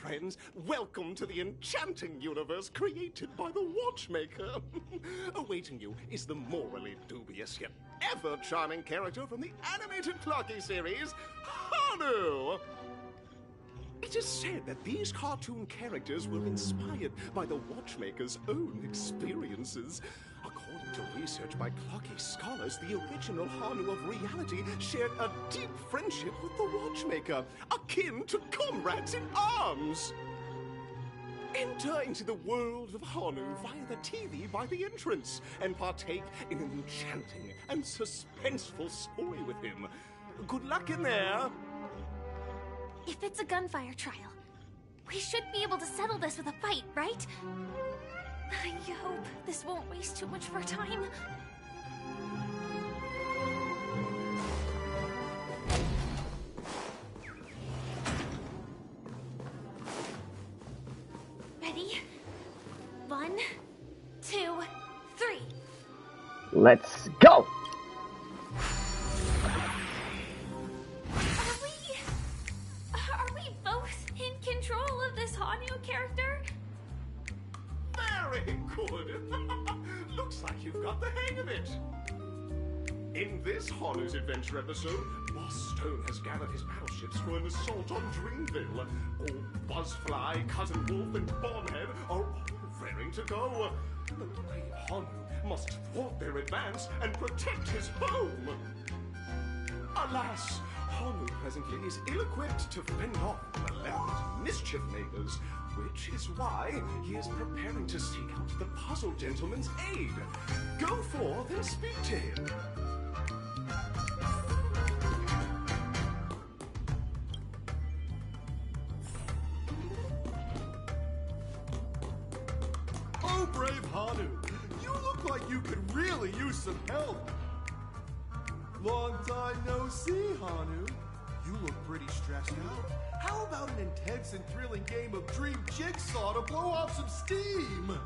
friends. Welcome to the enchanting universe created by the Watchmaker. Awaiting you is the morally dubious yet ever-charming character from the animated Clocky series, Hanu! It is said that these cartoon characters were inspired by the Watchmaker's own experiences. According to research by Clocky scholars, the original Hanu of reality shared a deep friendship with the Watchmaker, akin to comrades in arms. Enter into the world of Hanu via the TV by the entrance and partake in an enchanting and suspenseful story with him. Good luck in there. If it's a gunfire trial, we should be able to settle this with a fight, right? I hope this won't waste too much of our time. Ready? 1, 2, 3. Let's go! Are we both in control of this Hanu character? Very good. Looks like you've got the hang of it. In this Hanu's Adventure episode, Boss Stone has gathered his battleships for an assault on Dreamville. All Buzzfly, Cousin Wolf, and Bombhead are all raring to go. The brave Hanu must thwart their advance and protect his home. Alas, Hanu presently is ill-equipped to fend off the malevolent mischief makers, which is why he is preparing to seek out the Puzzle Gentleman's aid. Go forth and speak to him. Oh, brave Hanu, you look like you could really use some help. Long time no see, Hanu. You look pretty stressed out. How about an intense and thrilling game of Dream Jigsaw to blow off some steam?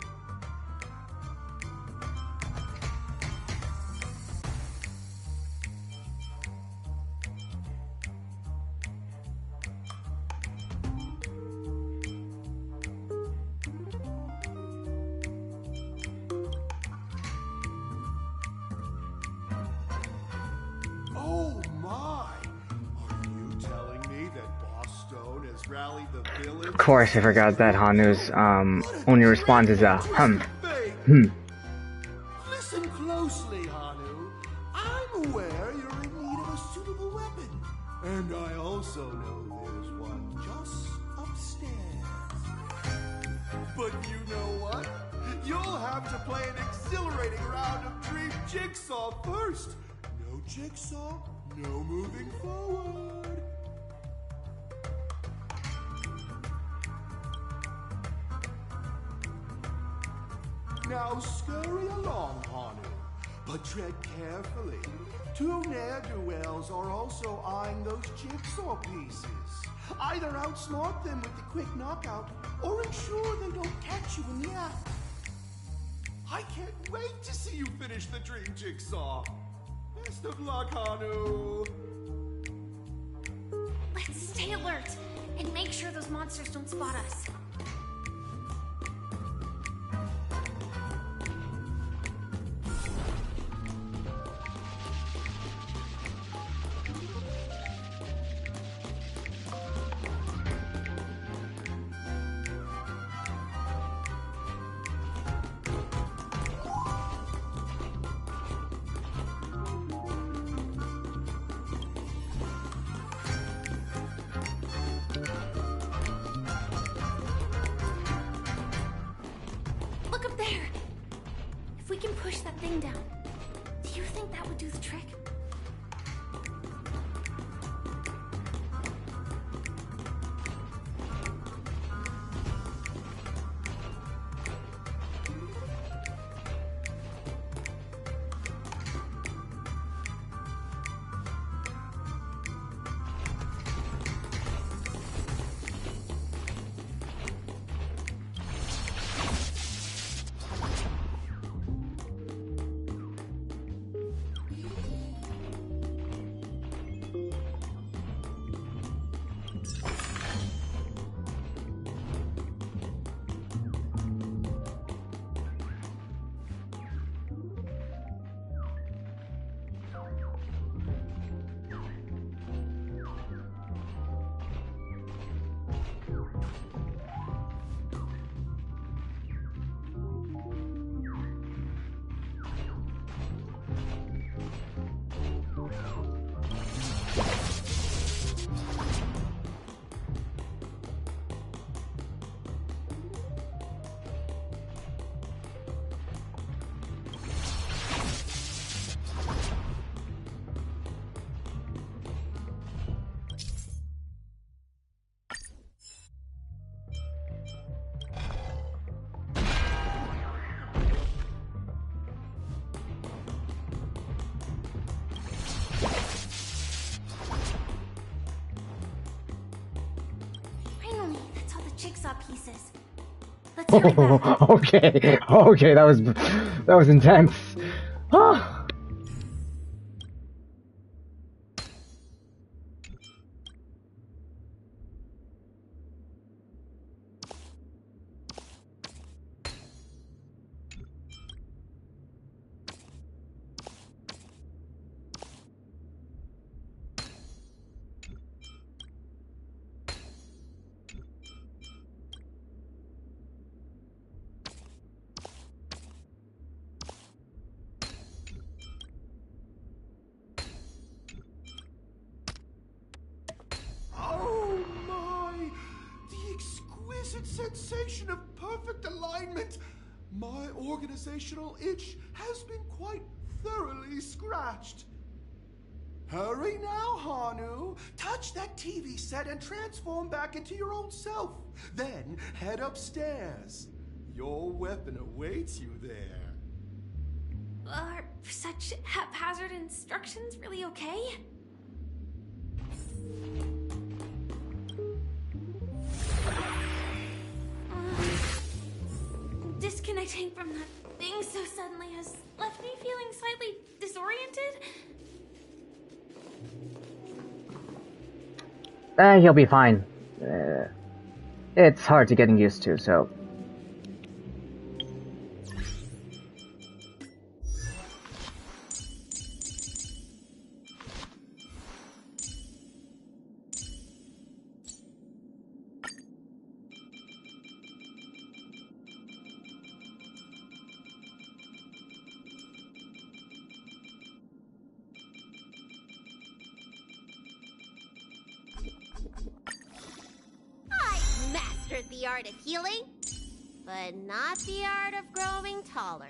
Oh my! Are you telling me that Boss Stone has rallied the village? Of course, I forgot that Hanu's only response is a Listen closely, Hanu. I'm aware you're in need of a suitable weapon. And I also know there's one just upstairs. But you know what? You'll have to play an exhilarating round of Dream Jigsaw first. No Jigsaw, no moving forward. Now scurry along, Hanu, but tread carefully. Two ne'er-do-wells are also eyeing those jigsaw pieces. Either outsmart them with the quick knockout, or ensure they don't catch you in the act. I can't wait to see you finish the Dream Jigsaw. Best of luck, Hanu. Let's stay alert and make sure those monsters don't spot us. Look up there! If we can push that thing down, do you think that would do the trick? the jigsaw pieces. Let's hurry back. Okay, okay, that was intense. Oh my! The exquisite sensation of perfect alignment! My organizational itch has been quite thoroughly scratched. Hurry now, Hanu. Touch that TV set and transform back into your old self. Then head upstairs. Your weapon awaits you there. Are such haphazard instructions really okay? Disconnecting from that thing so suddenly has left me feeling slightly disoriented. He'll be fine. It's hard to getting used to, so. The art of healing, but not the art of growing taller.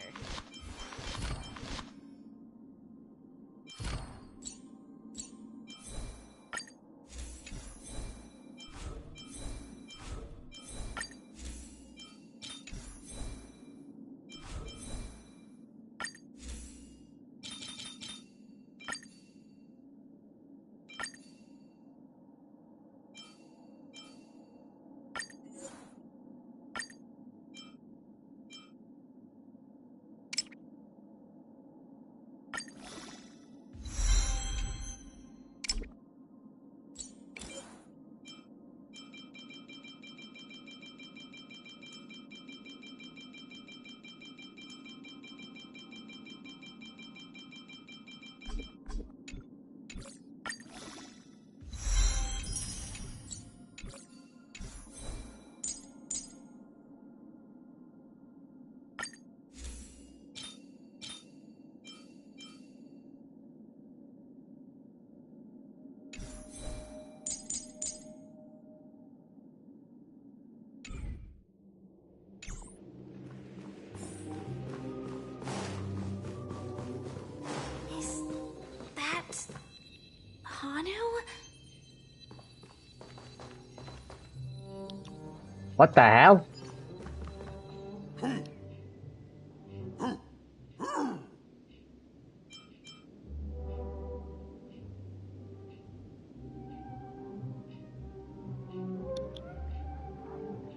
What the hell?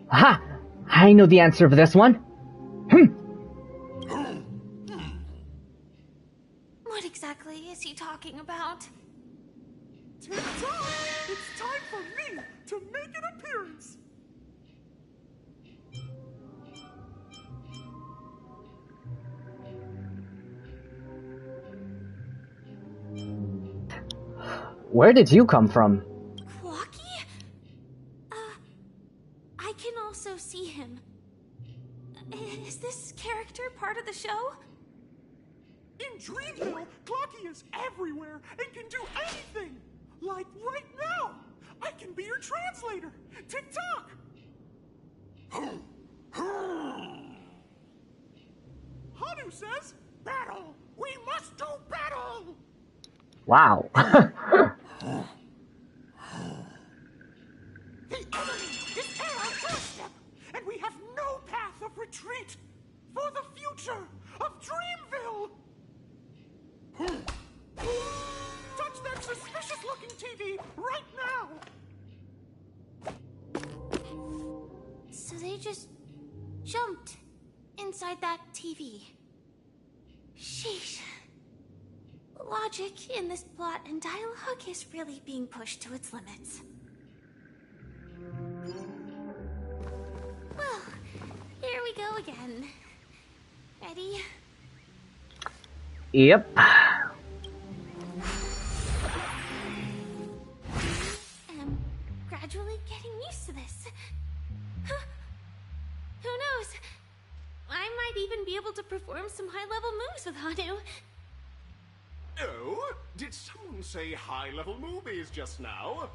Ha! I know the answer for this one. What exactly is he talking about? Tick-tock! It's time for me to make an appearance! Where did you come from? Clocky? I can also see him. Is this character part of the show? In Dreamville, Clocky is everywhere and can do anything! Like right now! I can be your translator! Tick-tock! Hanu says, battle! We must do battle! Wow. The enemy is at our doorstep, and we have no path of retreat for the future of Dreamville! Touch that suspicious-looking TV right now! they just jumped inside that TV. Sheesh. Logic in this plot and dialogue is really being pushed to its limits. Well, here we go again. Ready? Yep. I'm gradually getting used to this. Huh. Who knows? I might even be able to perform some high-level moves with Hanu. Oh, did someone say high-level movies just now?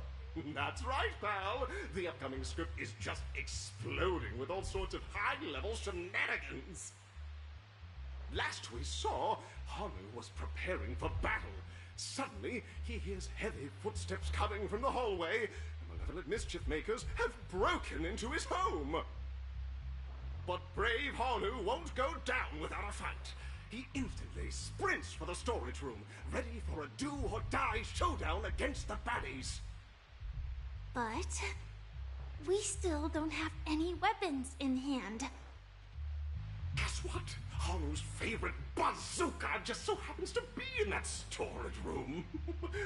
That's right, pal. The upcoming script is just exploding with all sorts of high-level shenanigans. Last we saw, Hanu was preparing for battle. Suddenly, he hears heavy footsteps coming from the hallway. Malevolent mischief makers have broken into his home. But brave Hanu won't go down without a fight. He instantly sprints for the storage room, ready for a do-or-die showdown against the baddies. But we still don't have any weapons in hand. Guess what? Hanu's favorite bazooka just so happens to be in that storage room.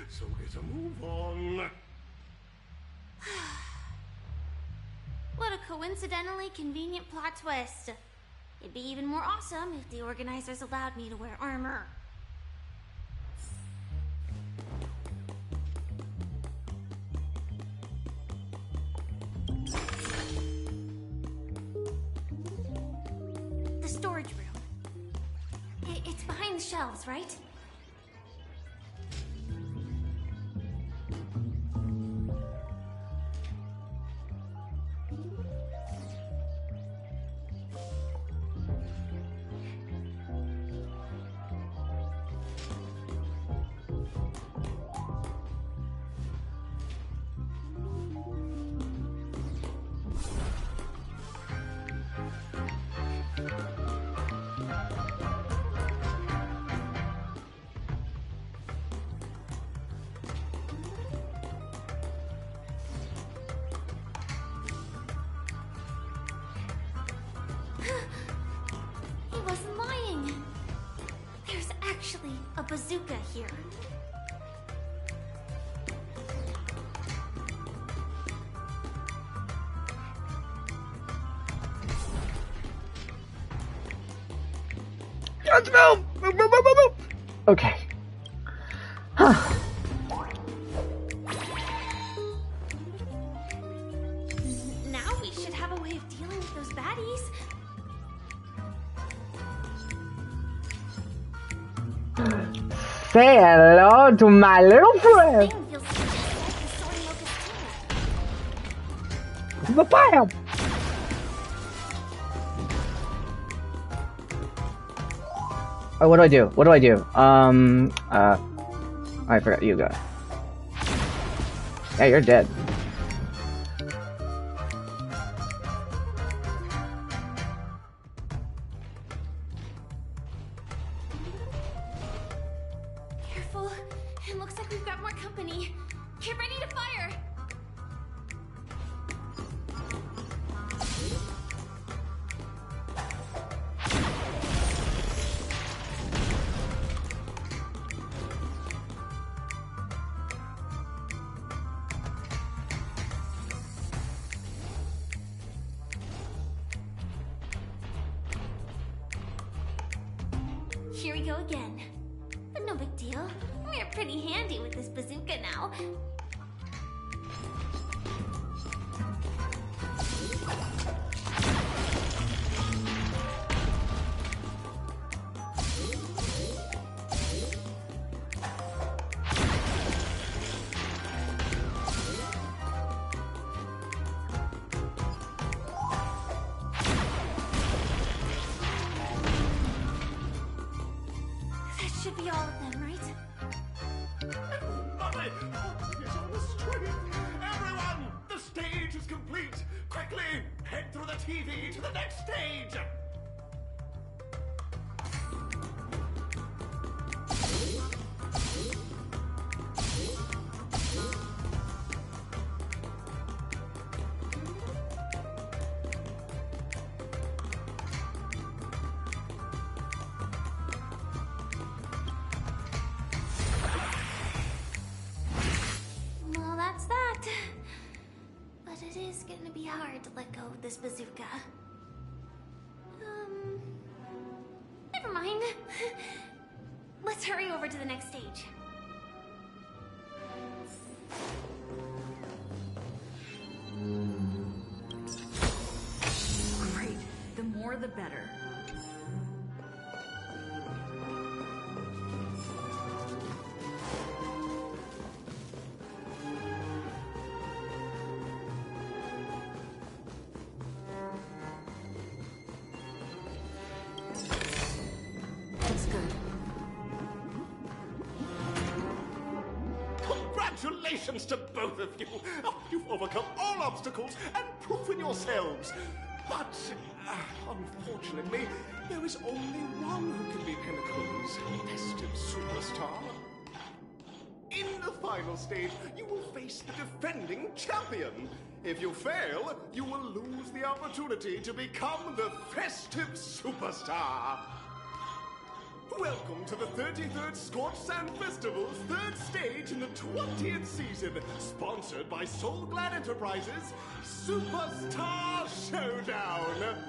So get a move on. What a coincidentally convenient plot twist. It'd be even more awesome if the organizers allowed me to wear armor. The storage room. It's behind the shelves, right? He wasn't lying. There's actually a bazooka here. Let's move! Move, move, move, move! Okay. Now we should have a way of dealing with those baddies. Say hello to my little friend! Thing feels just like the soy locust too. The fire! Oh, what do I do? What do I do? I forgot you guys. Yeah, you're dead. Careful. It looks like we've got more company. Get ready to fire. Here we go again. But no big deal. We're pretty handy with this bazooka now. That should be all of them, right? Everybody, is on the street. Everyone, the stage is complete. Quickly, head through the TV to the next stage. it is gonna be hard to let go of this bazooka. Never mind. Let's hurry over to the next stage. Great. The more the better. That's good. Congratulations to both of you! Oh, you've overcome all obstacles and proven yourselves. But, unfortunately, there is only one who can be Penacony's festive superstar. In the final stage, you will face the defending champion. If you fail, you will lose the opportunity to become the festive superstar. Welcome to the 33rd Scorched Sand Festival's third stage in the 20th season, sponsored by Soul Glad Enterprises, Superstar Showdown.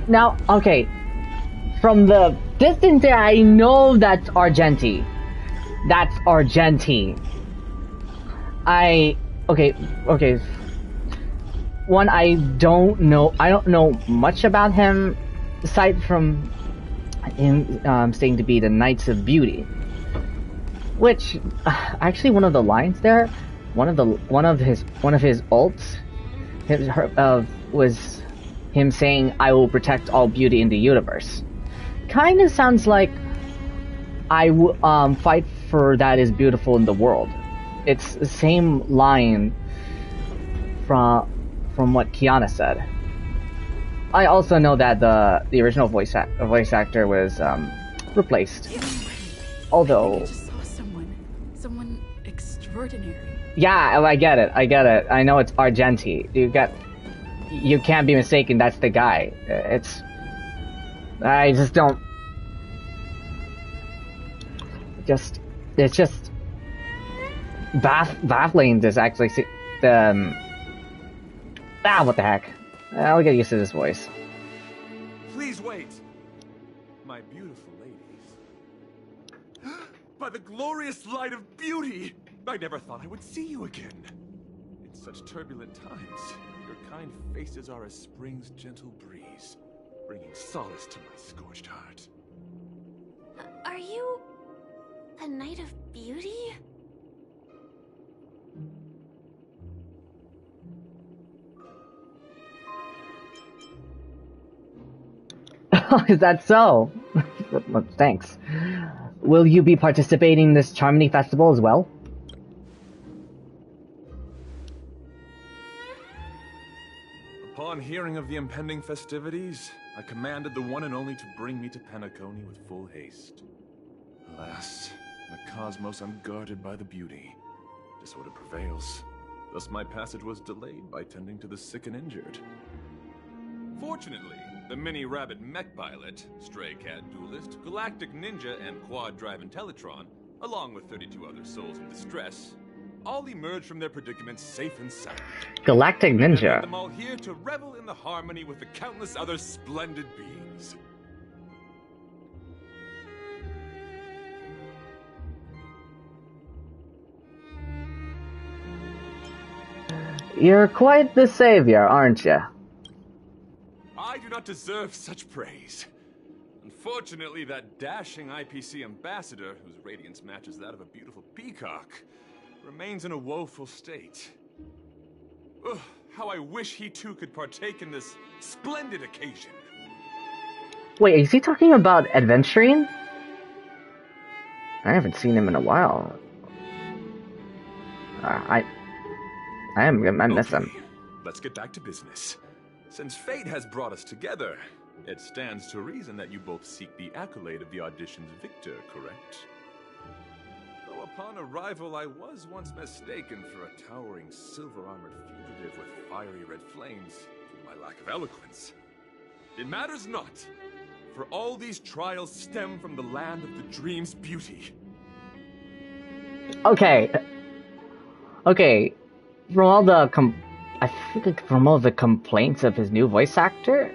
Now, okay, from the distance there, I know that's Argenti. That's Argenti. Okay. One, I don't know much about him, aside from him saying to be the Knights of Beauty. Which, actually, one of the lines there, one of his ults, was him saying, "I will protect all beauty in the universe." Kind of sounds like I will fight for that is beautiful in the world. It's the same line from what Kiana said. I also know that the original voice actor was replaced. Although, I just saw someone extraordinary. yeah, I get it. I know it's Argenti. You can't be mistaken. That's the guy. I just don't. It's just baffling. This actually, what the heck? I'll get used to this voice. Please wait, my beautiful ladies. By the glorious light of beauty, I never thought I would see you again. In such turbulent times, your kind faces are as spring's gentle breeze, bringing solace to my scorched heart. Are you a Knight of Beauty? Is that so? Well, thanks. Will you be participating in this Charmony Festival as well? Upon hearing of the impending festivities, I commanded the one and only to bring me to Penacony with full haste. Alas, in a cosmos unguarded by the beauty, disorder prevails. Thus my passage was delayed by tending to the sick and injured. Fortunately, the mini-rabbit mech pilot, stray cat duelist, galactic ninja, and quad-drive Intellitron, along with 32 other souls in distress, all emerged from their predicaments safe and sound. Galactic Ninja. And them all here to revel in the harmony with the countless other splendid beings. You're quite the savior, aren't you? I do not deserve such praise. Unfortunately, that dashing IPC ambassador, whose radiance matches that of a beautiful peacock, remains in a woeful state. Ugh, how I wish he too could partake in this splendid occasion. Wait, is he talking about adventuring? I haven't seen him in a while. I miss him. Let's get back to business. Since fate has brought us together, it stands to reason that you both seek the accolade of the audition's victor, correct? Though upon arrival, I was once mistaken for a towering silver-armored fugitive with fiery red flames due to my lack of eloquence. It matters not, for all these trials stem from the land of the dream's beauty. Okay. Okay. From all the complaints of his new voice actor,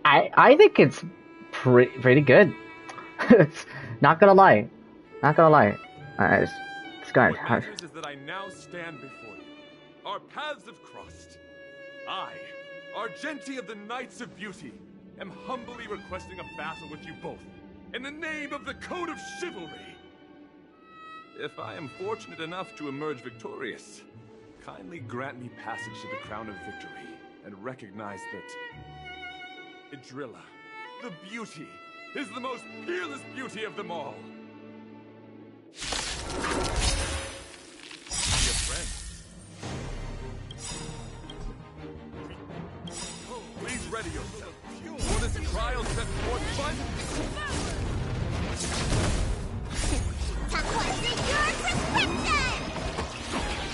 I think it's pretty good. It's not gonna lie. Not gonna lie. It's good. What matters is that I now stand before you. Our paths have crossed. I, Argenti of the Knights of Beauty, am humbly requesting a battle with you both, in the name of the Code of Chivalry. If I am fortunate enough to emerge victorious, kindly grant me passage to the Crown of Victory, and recognize that Idrilla, the beauty, is the most peerless beauty of them all. Be a friend. Please ready yourself. For this trial set forth by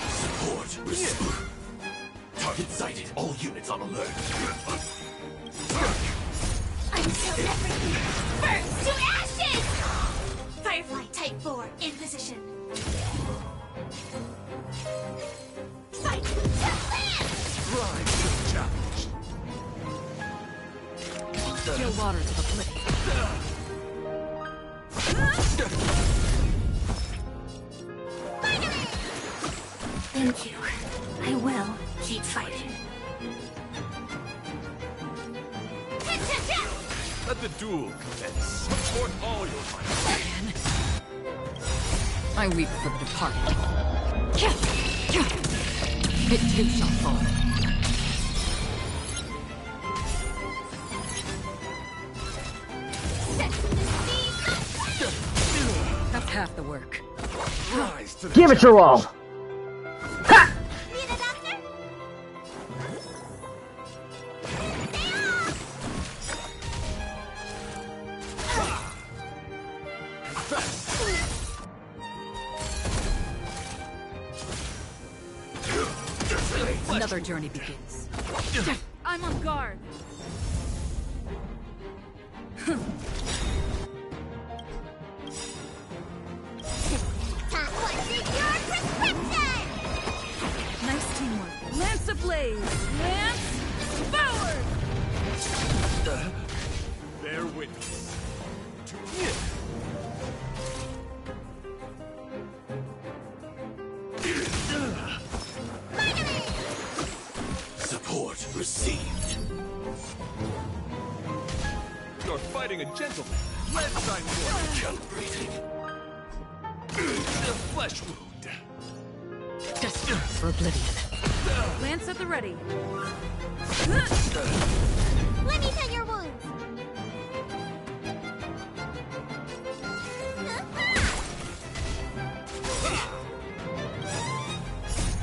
Support received. Target sighted. All units on alert. Until everything burns to ashes! Firefly Type 4 in position. Fight to land! rise to the challenge. Chill water to the flip. Thank you. I will keep fighting. Let the duel commence. Put forth all your might. I weep for the departed. It too shall fall. That's half the work. Rise to the Give it your all. Ha! Need a doctor? Another journey begins. I'm on guard. What's in your prescription? Nice teamwork. Lance ablaze. Lance forward. Bear witness to Support received. You're fighting a gentleman. Red sign warrior. Calibrating. The flesh wound. Destined for oblivion. Lance at the ready. Let me tend your wounds.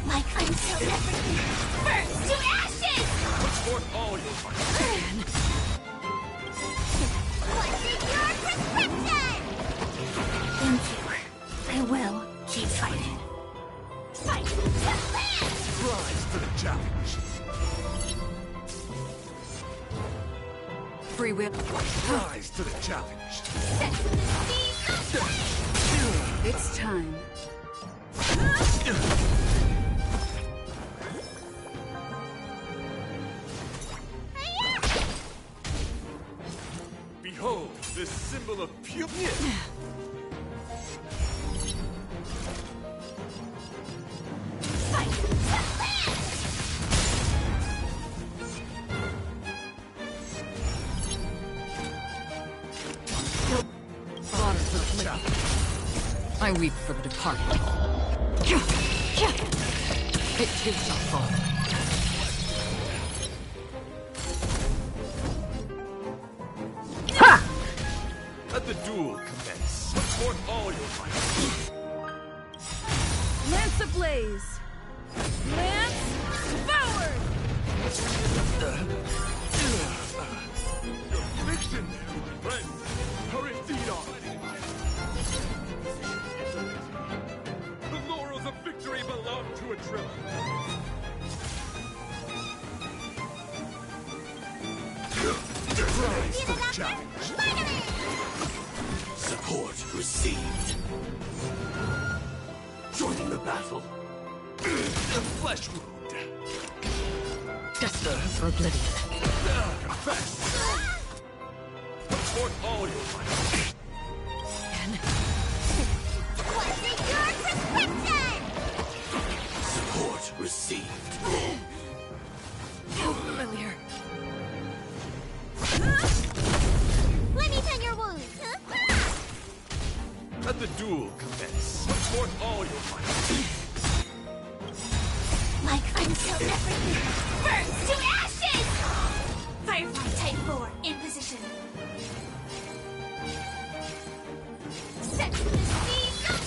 Like until everything burns to ashes! Put forth all your might. What's in your prescription? Thank you. I will keep fighting. Fight to land! Rise to the challenge. Free will. Rise to the challenge. It's time. Behold, this symbol of purity. Fight to land! Water to the flip. I weep for the departed. It too shall fall. duel commence. Support all your might. Lance ablaze! Lance forward! Your fiction there, my friend. Hurry, feed on. The laurels of victory belong to a trip. Rise to the challenge. Support received. Joining the battle. A flesh wound. Destined for oblivion. Confess. Support all your might. And What's in your prescription? Support received. so familiar. Let me tend your wounds. Let the duel commence. Support all your might. Like until everything burns to ashes! Firefly Type 4 in position. Set to the speed of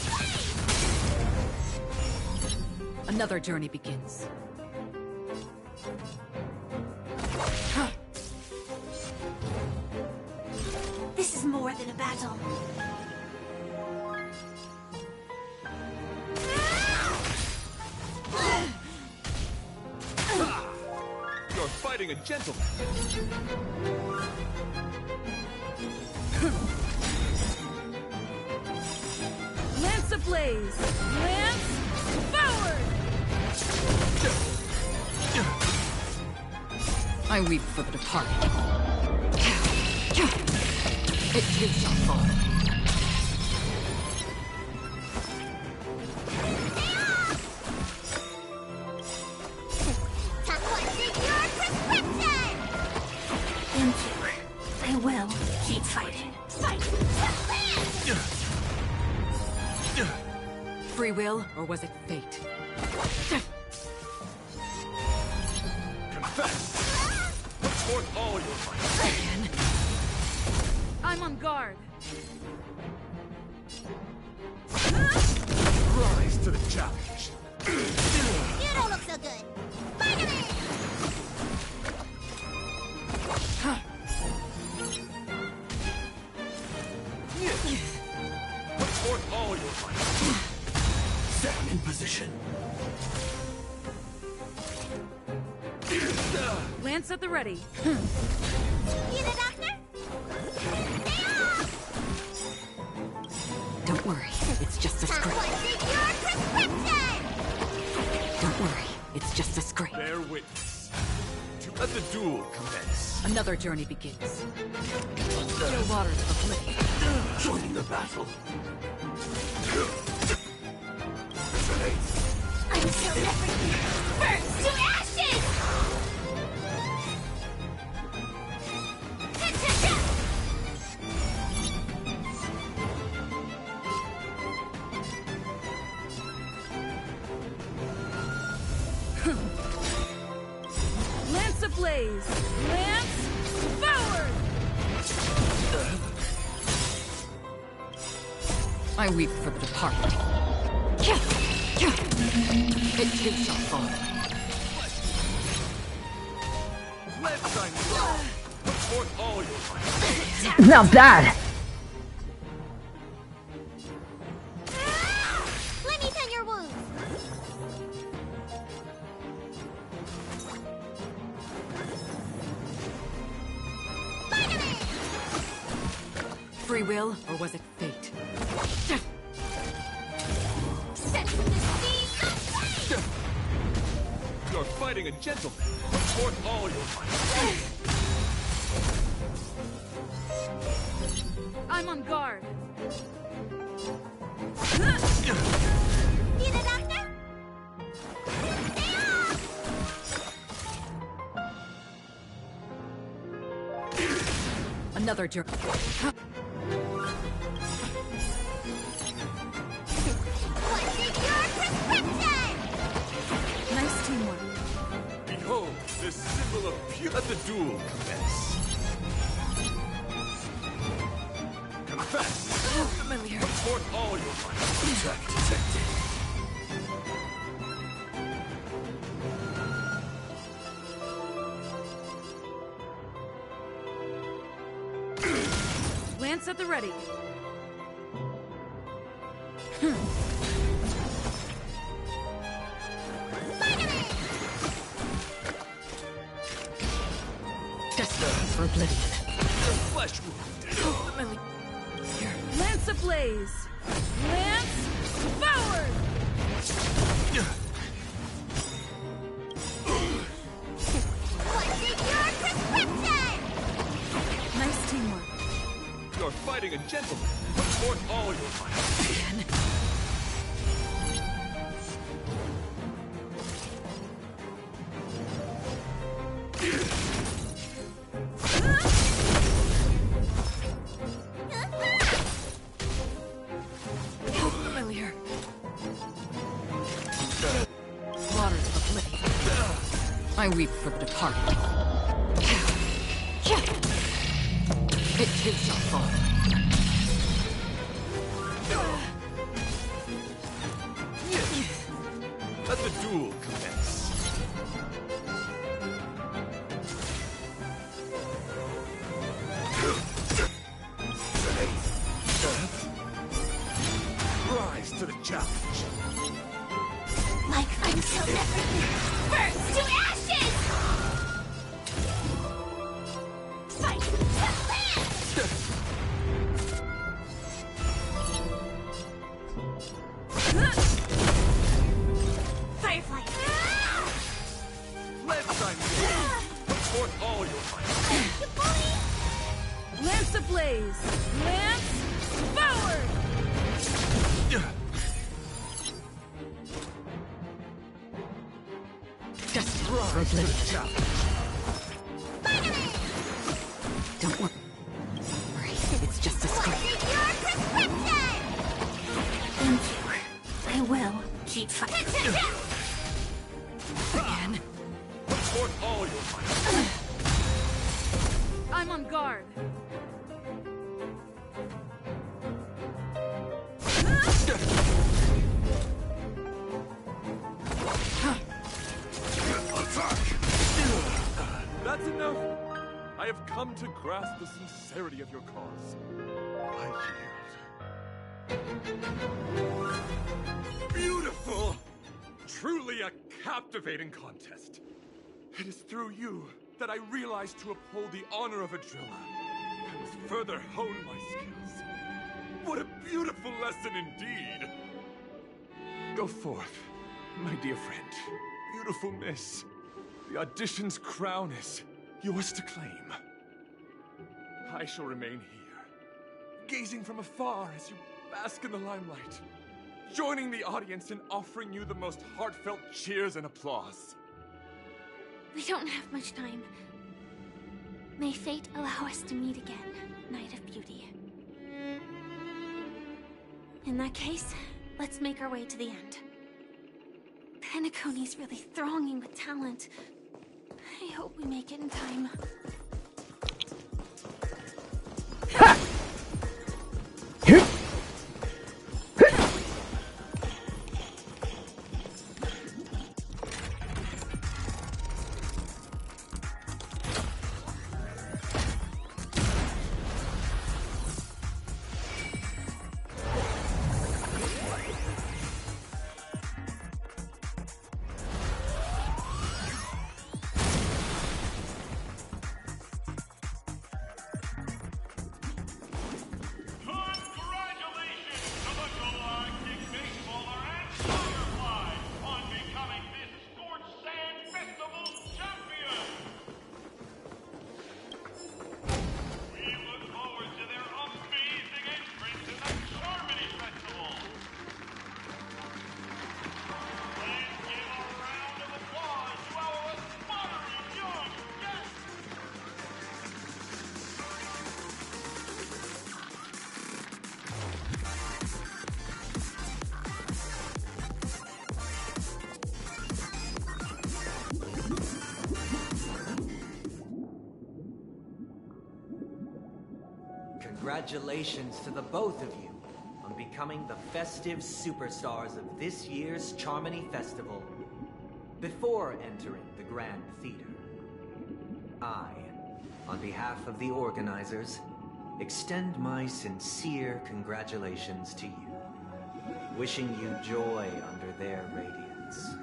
light! Another journey begins. This is more than a battle. You're fighting a gentleman. Lance ablaze! Lance forward! I weep for the departed. It too shall fall. What's in your prescription? Thank you. I will keep fighting. Fight! Free will, or was it fate? Confess. Support all your might. Again. I'm on guard. Rise to the challenge. You don't look so good. Spider-Man! Support all your might. Stand in position. Lance at the ready. You the doctor? Don't worry, it's just a scrape. What's in your prescription? Don't worry, it's just a scrape. Bear witness. Let the duel commence. Another journey begins. Still waters of oblivion. Joining the battle. Until everything burns to ashes! Lance ablaze! Lance forward! I weep for the departed. It too shall fall. Let shine bright. Support all your might. Not bad. Let me tend your wounds. Spider-Man! Free will, or was it fate? Set to the speed of light! You're fighting a gentleman. Support all your might. I'm on guard. You the doctor? Another journey. What's in your prescription? Nice teamwork. Behold, this symbol of pure. Let the duel commence. Familiar. Put forth all your might. Attack detected. Lance at the ready. Destined for oblivion. Your flesh wound. Familiar. Here. Lance ablaze. Lance forward. What's in your prescription? Nice teamwork. You're fighting a gentleman. Put forth all your might. Again. Familiar. Waters of oblivion. I weep for the departed. It too shall fall. Let the duel commence. Rise to the challenge. Like until everything burns to ashes! Fight to Firefly! Let's put forth all your might. Lance ablaze. Lance forward. Destined for Rise to oblivion. the challenge. Don't worry. It's just a script. What's in your prescription? Thank you. I will, G5. Again. Put forth all your might. I'm on guard. That's enough. I have come to grasp the sincerity of your cause. I yield. Beautiful! Truly a captivating contest. It is through you that I realized to uphold the honor of a driller. I must further hone my skills. What a beautiful lesson indeed! Go forth, my dear friend. Beautiful miss. The audition's crown is yours to claim. I shall remain here, gazing from afar as you bask in the limelight, joining the audience in offering you the most heartfelt cheers and applause. We don't have much time. May fate allow us to meet again, Knight of Beauty. In that case, let's make our way to the end. Penacony's really thronging with talent. I hope we make it in time. congratulations to the both of you on becoming the festive superstars of this year's Charmony Festival. Before entering the Grand Theater, I, on behalf of the organizers, extend my sincere congratulations to you, wishing you joy under their radiance.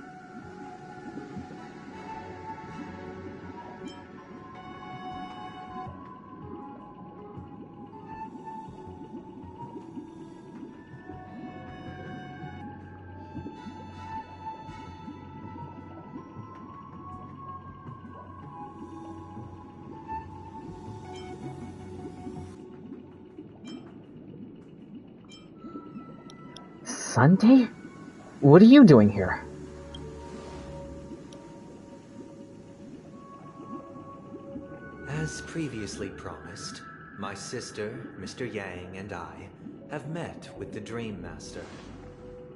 Sunday? What are you doing here? As previously promised, my sister, Mr. Yang, and I have met with the Dream Master.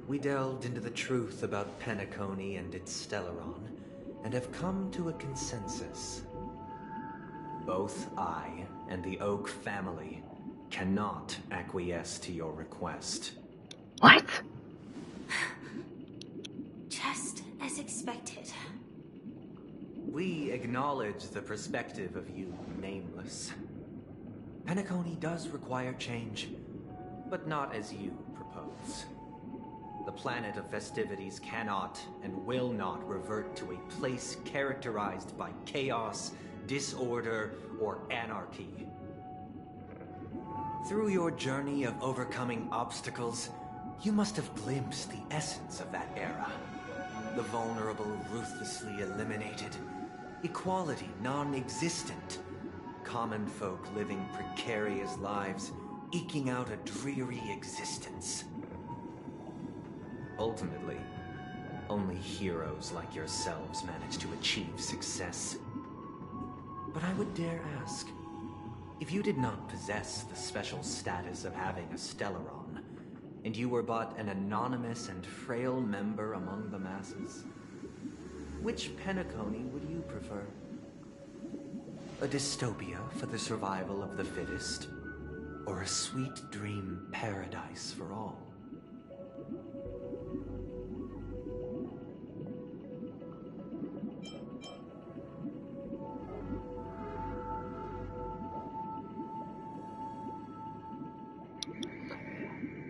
We delved into the truth about Penacony and its Stellaron, and have come to a consensus. Both I and the Oak family cannot acquiesce to your request. What? Just as expected. We acknowledge the perspective of you, Nameless. Penacony does require change, but not as you propose. The planet of festivities cannot and will not revert to a place characterized by chaos, disorder, or anarchy. Through your journey of overcoming obstacles, you must have glimpsed the essence of that era. The vulnerable ruthlessly eliminated, equality non-existent, common folk living precarious lives, eking out a dreary existence. Ultimately, only heroes like yourselves manage to achieve success. But I would dare ask, if you did not possess the special status of having a Stellaron, and you were but an anonymous and frail member among the masses, which Penacony would you prefer? A dystopia for the survival of the fittest, or a sweet dream paradise for all?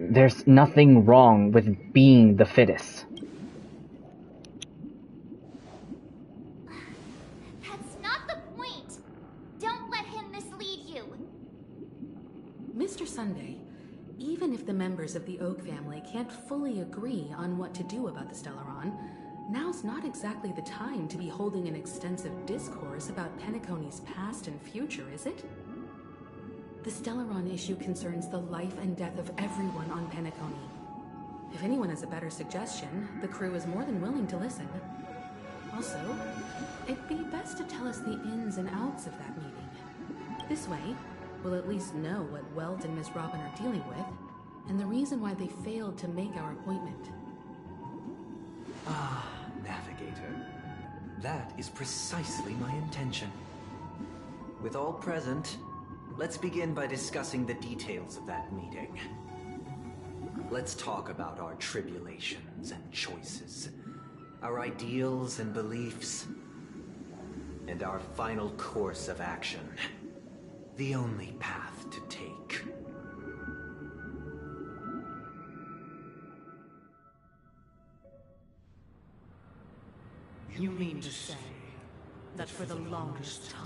There's nothing wrong with being the fittest. That's not the point! Don't let him mislead you! Mr. Sunday, even if the members of the Oak family can't fully agree on what to do about the Stellaron, now's not exactly the time to be holding an extensive discourse about Penacony's past and future, is it? The Stellaron issue concerns the life and death of everyone on Penacony. If anyone has a better suggestion, the crew is more than willing to listen. Also, it'd be best to tell us the ins and outs of that meeting. This way, we'll at least know what Welt and Miss Robin are dealing with, and the reason why they failed to make our appointment. Ah, Navigator. That is precisely my intention. With all present, let's begin by discussing the details of that meeting. Let's talk about our tribulations and choices, our ideals and beliefs, and our final course of action. The only path to take. You mean to say that for the longest time,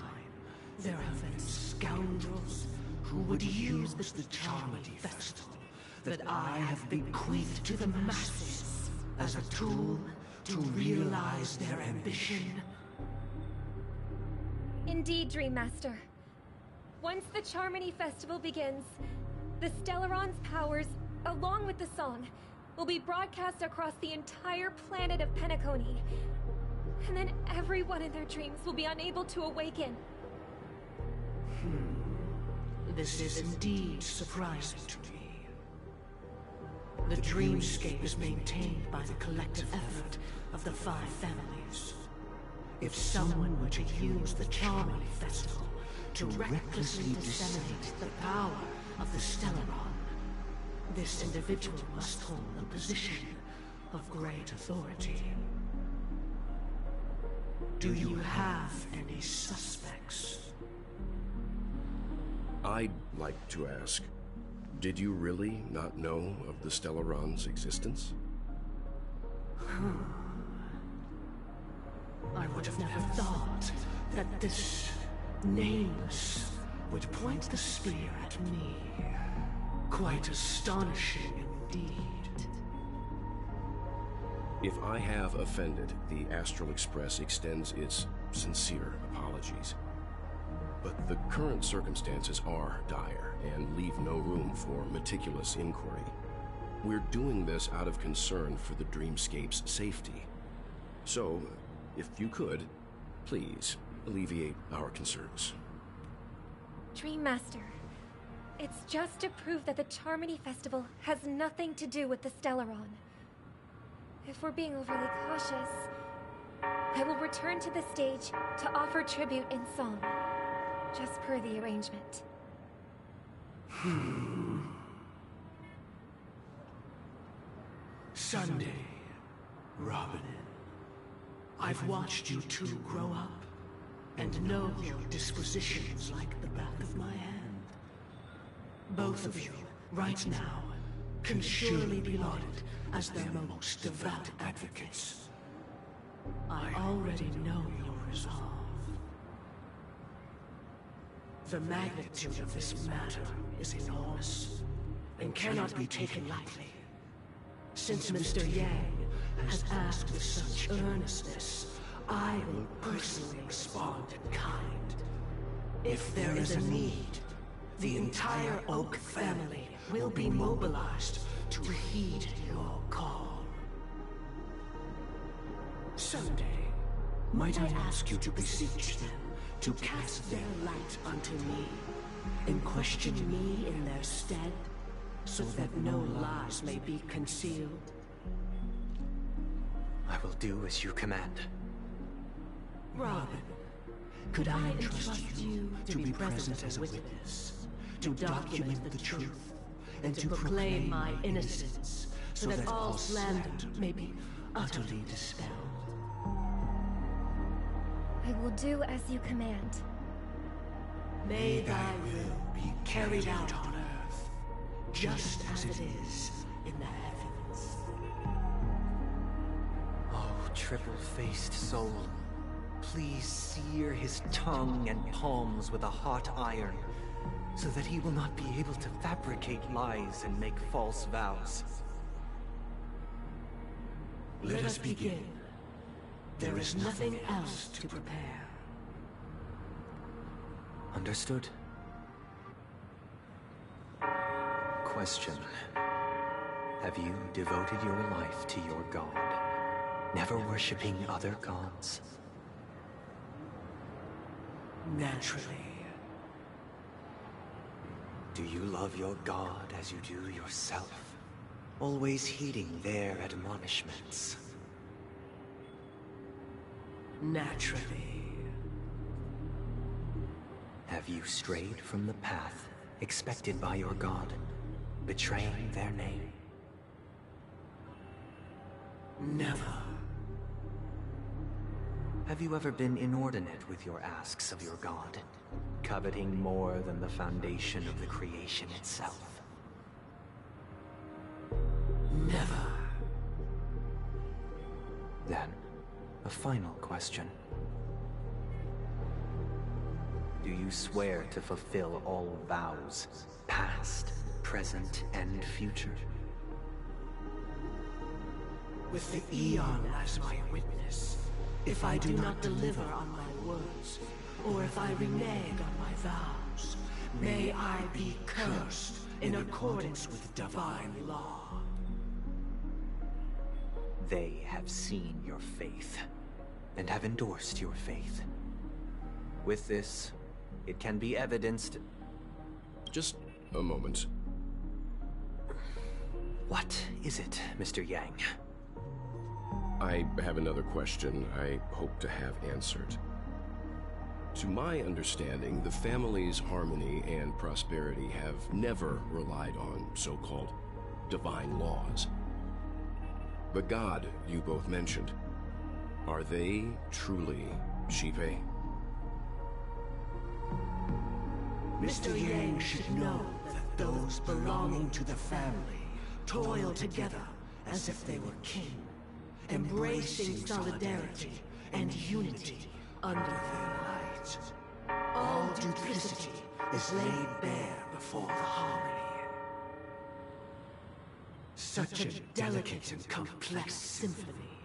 there have been scoundrels who would use the Charmony Festival that I have bequeathed to the masses as a tool to realize their ambition? Indeed, Dream Master. Once the Charmony Festival begins, the Stellaron's powers, along with the song, will be broadcast across the entire planet of Penacony. And then everyone in their dreams will be unable to awaken. This is indeed surprising to me. The dreamscape is maintained by the collective effort of the 5 families. If someone were to use the Charmony Festival to recklessly disseminate the power of the Stellaron. This individual must hold a position of great authority. Do you have any suspects? I'd like to ask, did you really not know of the Stellaron's existence? I would have never thought that this nameless would point the spear at me. Quite astonishing indeed. If I have offended, the Astral Express extends its sincere apologies. But the current circumstances are dire and leave no room for meticulous inquiry. We're doing this out of concern for the Dreamscape's safety. So, if you could, please alleviate our concerns. Dream Master, it's just to prove that the Charmony Festival has nothing to do with the Stellaron. If we're being overly cautious, I will return to the stage to offer tribute in song, just per the arrangement. Sunday, Robin. I've watched you two grow up, and know your dispositions like the back of my hand. Both of you, right now, can surely be lauded as their most devout advocates. I already know your resolve. The magnitude of this matter is enormous, and cannot be taken lightly. Since Mr. Yang has asked with such earnestness, I will personally respond in kind. If there is a need, the entire Oak family will be mobilized to heed your call. Someday, might I ask you to beseech them to cast their light unto me, and question me in their stead, so that no lies may be concealed? I will do as you command. Robin, could I entrust you to be present as a witness, to document the truth, and to proclaim my innocence, so that all slander may be utterly dispelled? I will do as you command. May thy will be carried out on earth, just as it is in the heavens. Oh, triple-faced soul, please sear his tongue and palms with a hot iron, so that he will not be able to fabricate lies and make false vows. Let us begin. There is nothing else to prepare. Understood. Question. Have you devoted your life to your god, never worshipping other gods? Naturally. Do you love your god as you do yourself, always heeding their admonishments? Naturally. Have you strayed from the path expected by your god, betraying their name? Never. Have you ever been inordinate with your asks of your god, coveting more than the foundation of the creation itself? Never. Then, a final question. Do you swear to fulfill all vows, past, present, and future? With the Eon as my witness, if I do not deliver on my words, or if I renege on my vows, may I be cursed in accordance with divine law. They have seen your faith, and have endorsed your faith. With this, it can be evidenced... Just a moment. What is it, Mr. Yang? I have another question I hope to have answered. To my understanding, the family's harmony and prosperity have never relied on so-called divine laws. The god you both mentioned, are they truly Xipe? Mr. Yang should know that those belonging to the family toil together as if they were kin, embracing solidarity and unity under their light. All duplicity is laid bare before the harmony. Such a delicate and complex symphony.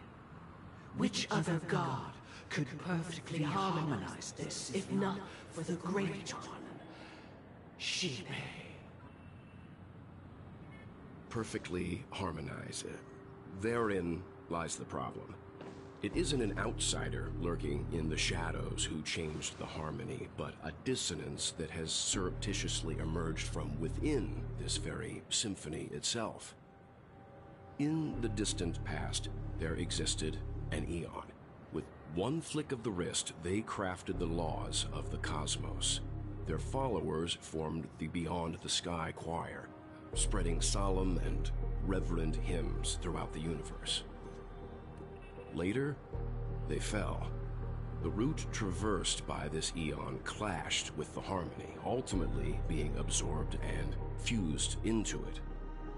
Which other god could perfectly harmonize this, if not for the Great One? Xipe. Perfectly harmonize it. Therein lies the problem. It isn't an outsider lurking in the shadows who changed the harmony, but a dissonance that has surreptitiously emerged from within this very symphony itself. In the distant past, there existed an Eon. With one flick of the wrist, they crafted the laws of the cosmos. Their followers formed the Beyond the Sky Choir, spreading solemn and reverent hymns throughout the universe. Later, they fell. The route traversed by this Eon clashed with the harmony, ultimately being absorbed and fused into it.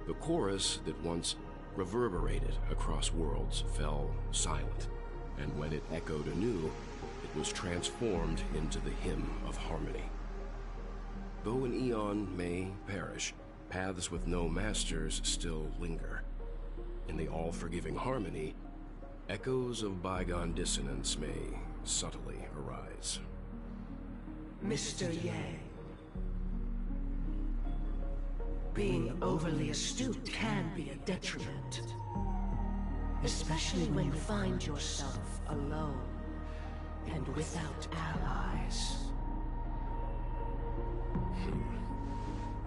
The chorus that once reverberated across worlds fell silent, and when it echoed anew, it was transformed into the hymn of harmony. Though an Eon may perish, paths with no masters still linger. In the all-forgiving harmony, echoes of bygone dissonance may subtly arise. Mr. Yang. Being overly astute can be a detriment. Especially when you find yourself alone and without allies.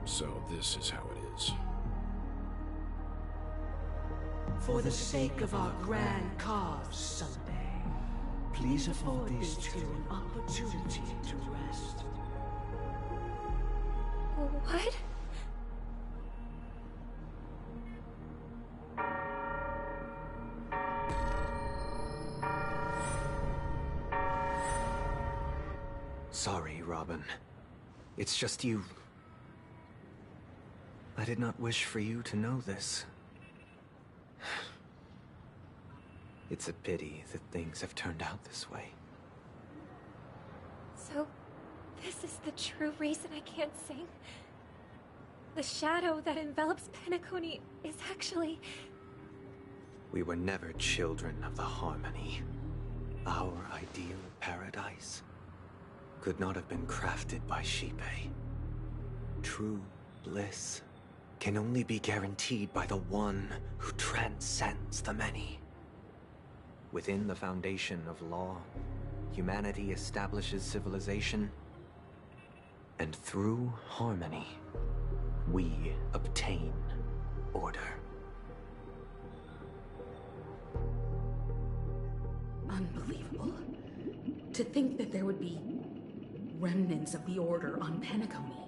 So this is how it is. For the sake of our grand cause someday, please afford these two an opportunity to rest. What? Sorry, Robin. It's just you. I did not wish for you to know this. It's a pity that things have turned out this way. So, this is the true reason I can't sing? The shadow that envelops penacony is actually... We were never children of the harmony. Our ideal paradise could not have been crafted by Xipe. True bliss can only be guaranteed by the one who transcends the many. Within the foundation of law, humanity establishes civilization, and through harmony, we obtain order. Unbelievable. To think that there would be remnants of the Order on Penacony.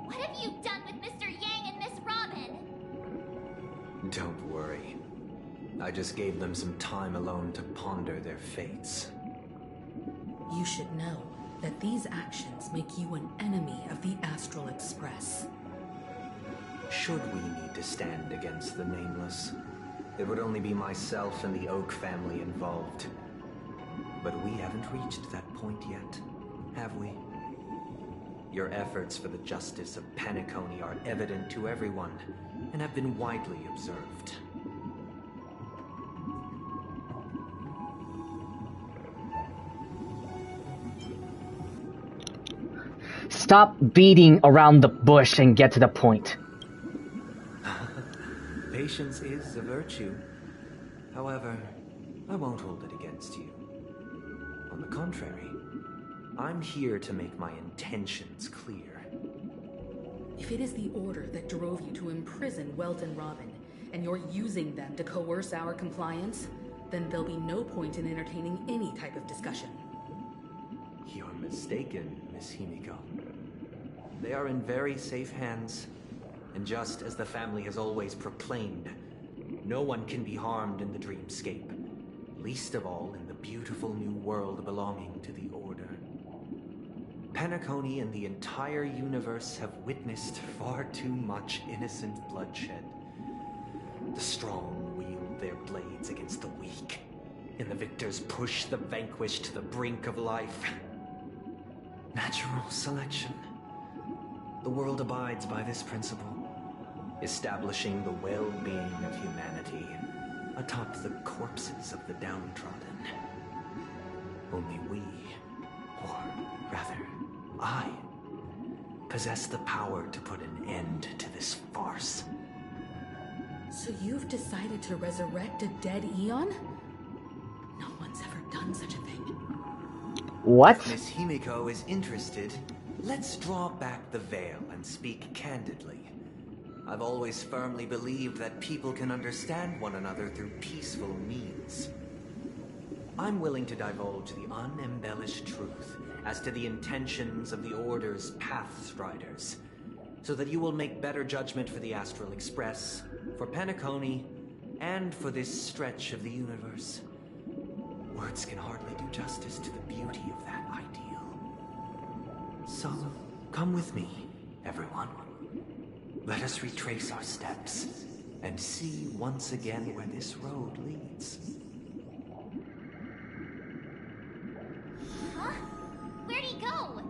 What have you done with Mr. Yang and Miss Robin? Don't worry. I just gave them some time alone to ponder their fates. You should know that these actions make you an enemy of the Astral Express. Should we need to stand against the Nameless, it would only be myself and the Oak family involved. But we haven't reached that point yet, have we? Your efforts for the justice of Penacony are evident to everyone, and have been widely observed. Stop beating around the bush and get to the point. Patience is a virtue. However, I won't hold it against you. On the contrary, I'm here to make my intentions clear. If it is the Order that drove you to imprison Welt and Robin, and you're using them to coerce our compliance, then there'll be no point in entertaining any type of discussion. mistaken, Miss Himiko. They are in very safe hands, and just as the family has always proclaimed, no one can be harmed in the dreamscape, least of all in the beautiful new world belonging to the Order. Penacony and the entire universe have witnessed far too much innocent bloodshed. The strong wield their blades against the weak, and the victors push the vanquished to the brink of life. Natural selection. The world abides by this principle, establishing the well-being of humanity atop the corpses of the downtrodden. Only we, or rather, I, possess the power to put an end to this farce. So you've decided to resurrect a dead Eon? No one's ever done such a thing. What? If Miss Himiko is interested, let's draw back the veil and speak candidly. I've always firmly believed that people can understand one another through peaceful means. I'm willing to divulge the unembellished truth as to the intentions of the Order's Pathstriders, so that you will make better judgment for the Astral Express, for Penacony, and for this stretch of the universe. Words can hardly do justice to the beauty of that ideal. So, come with me, everyone. Let us retrace our steps and see once again where this road leads. Huh? Where'd he go?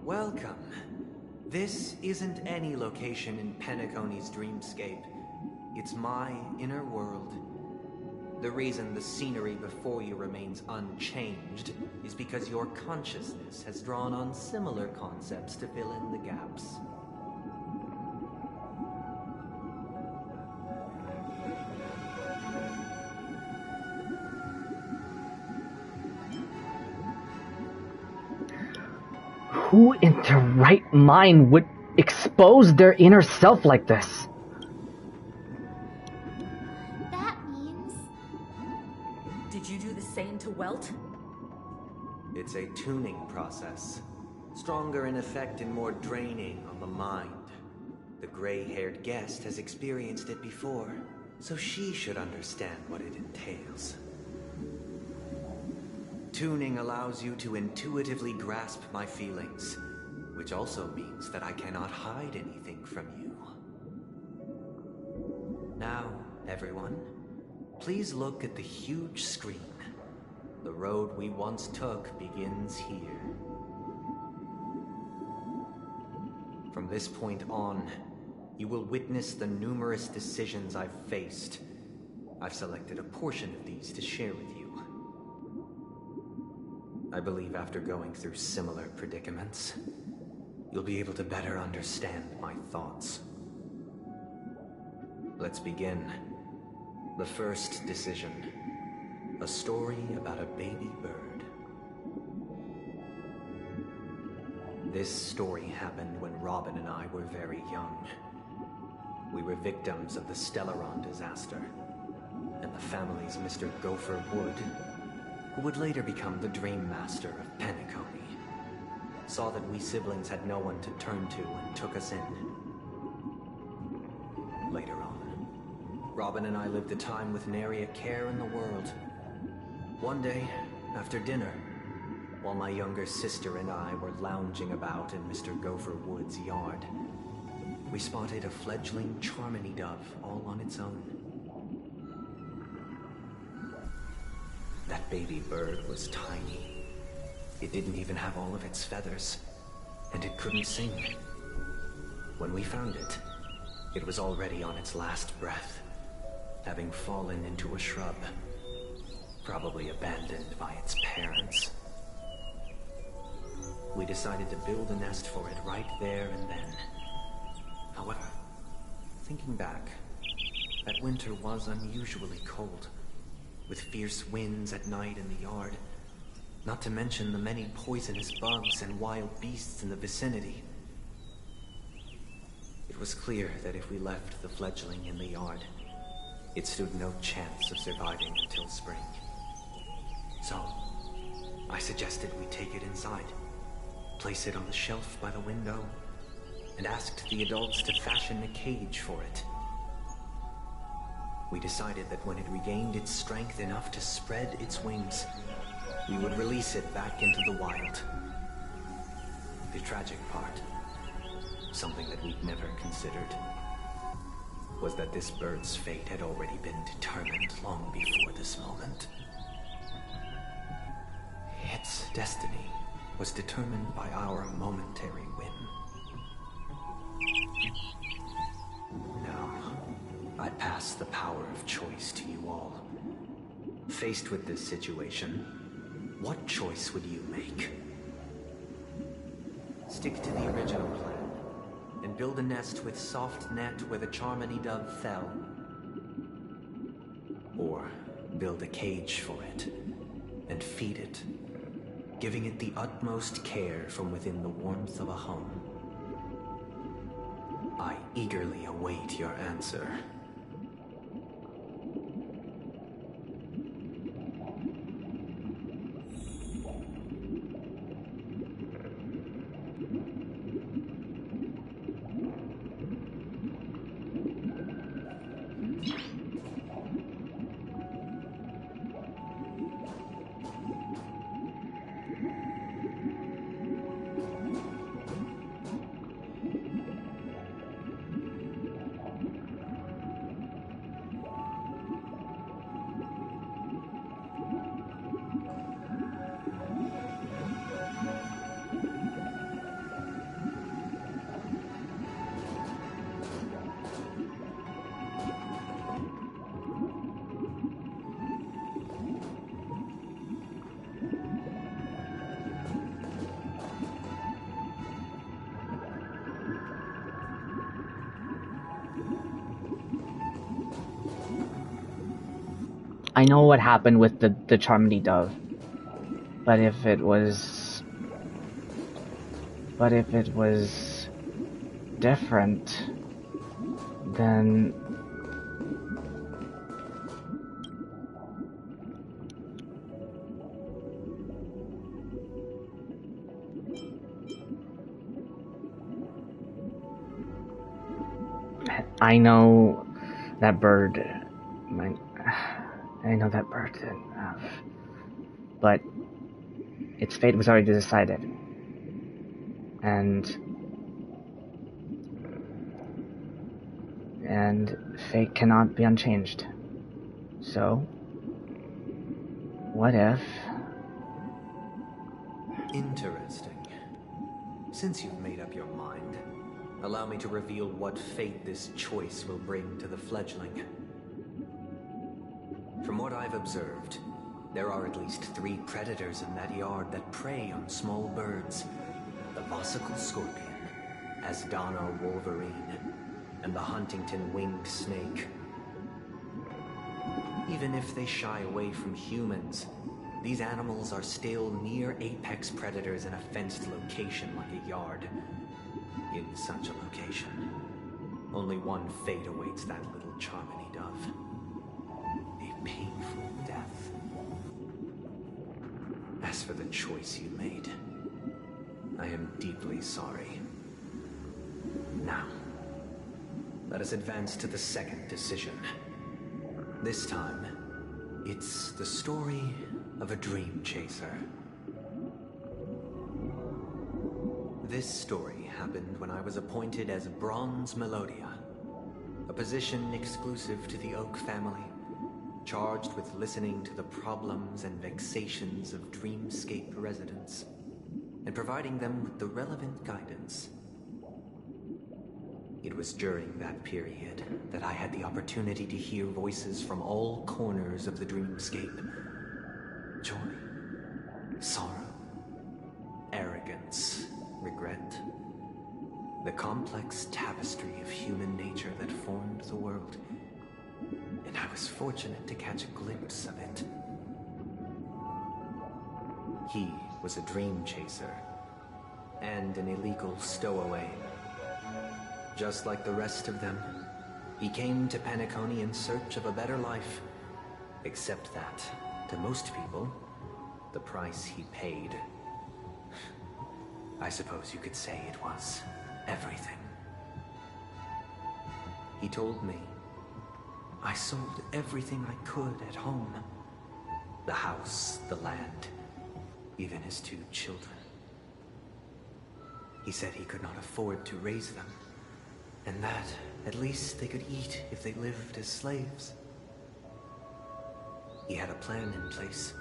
Welcome. This isn't any location in Penacony's dreamscape. It's my inner world. The reason the scenery before you remains unchanged is because your consciousness has drawn on similar concepts to fill in the gaps. Who in their right mind would expose their inner self like this? That means... Did you do the same to Welt? It's a tuning process. Stronger in effect and more draining on the mind. The gray-haired guest has experienced it before, so she should understand what it entails. Tuning allows you to intuitively grasp my feelings, which also means that I cannot hide anything from you. Now, everyone, please look at the huge screen. The road we once took begins here. From this point on, you will witness the numerous decisions I've faced. I've selected a portion of these to share with you. I believe after going through similar predicaments, you'll be able to better understand my thoughts. Let's begin. The first decision. A story about a baby bird. This story happened when Robin and I were very young. We were victims of the Stellaron disaster, and the family's Mr. Gopher Wood, who would later become the Dream Master of Penacony, saw that we siblings had no one to turn to and took us in. Later on, Robin and I lived a time with nary a care in the world. One day, after dinner, while my younger sister and I were lounging about in Mr. Gopher Wood's yard, we spotted a fledgling Charmony dove all on its own. That baby bird was tiny. It didn't even have all of its feathers, and it couldn't sing. When we found it, it was already on its last breath, having fallen into a shrub, probably abandoned by its parents. We decided to build a nest for it right there and then. However, thinking back, that winter was unusually cold, with fierce winds at night in the yard, not to mention the many poisonous bugs and wild beasts in the vicinity. It was clear that if we left the fledgling in the yard, it stood no chance of surviving until spring. So, I suggested we take it inside, place it on the shelf by the window, and asked the adults to fashion a cage for it. We decided that when it regained its strength enough to spread its wings, we would release it back into the wild. The tragic part, something that we'd never considered, was that this bird's fate had already been determined long before this moment. Its destiny was determined by our momentary whim. Now, I pass the power of choice to you all. Faced with this situation, what choice would you make? Stick to the original plan, and build a nest with soft net where the Charmony dove fell. Or build a cage for it, and feed it, giving it the utmost care from within the warmth of a home. I eagerly await your answer. I know what happened with the Charmony dove, but if it was different, then I know that bird might. I know that bird didn't have, but its fate was already decided, and fate cannot be unchanged. So, what if? Interesting. Since you've made up your mind, allow me to reveal what fate this choice will bring to the fledgling. From what I've observed, there are at least 3 predators in that yard that prey on small birds. The Vossicle scorpion, Asdana wolverine, and the Huntington winged snake. Even if they shy away from humans, these animals are still near apex predators in a fenced location like a yard. In such a location, only one fate awaits that little Charmony dove. A painful death. As for the choice you made, I am deeply sorry. Now, let us advance to the second decision. This time, it's the story of a dream chaser. This story happened when I was appointed as Bronze Melodia, a position exclusive to the Oak family, charged with listening to the problems and vexations of Dreamscape residents, and providing them with the relevant guidance. It was during that period that I had the opportunity to hear voices from all corners of the Dreamscape. Joy, sorrow, arrogance, regret. The complex tapestry of human nature that formed the world. And I was fortunate to catch a glimpse of it. He was a dream chaser, and an illegal stowaway. Just like the rest of them, he came to Penacony in search of a better life. Except that, to most people, the price he paid. I suppose you could say it was everything. He told me I sold everything I could at home. The house, the land, even his 2 children. He said he could not afford to raise them, and that at least they could eat if they lived as slaves. He had a plan in place.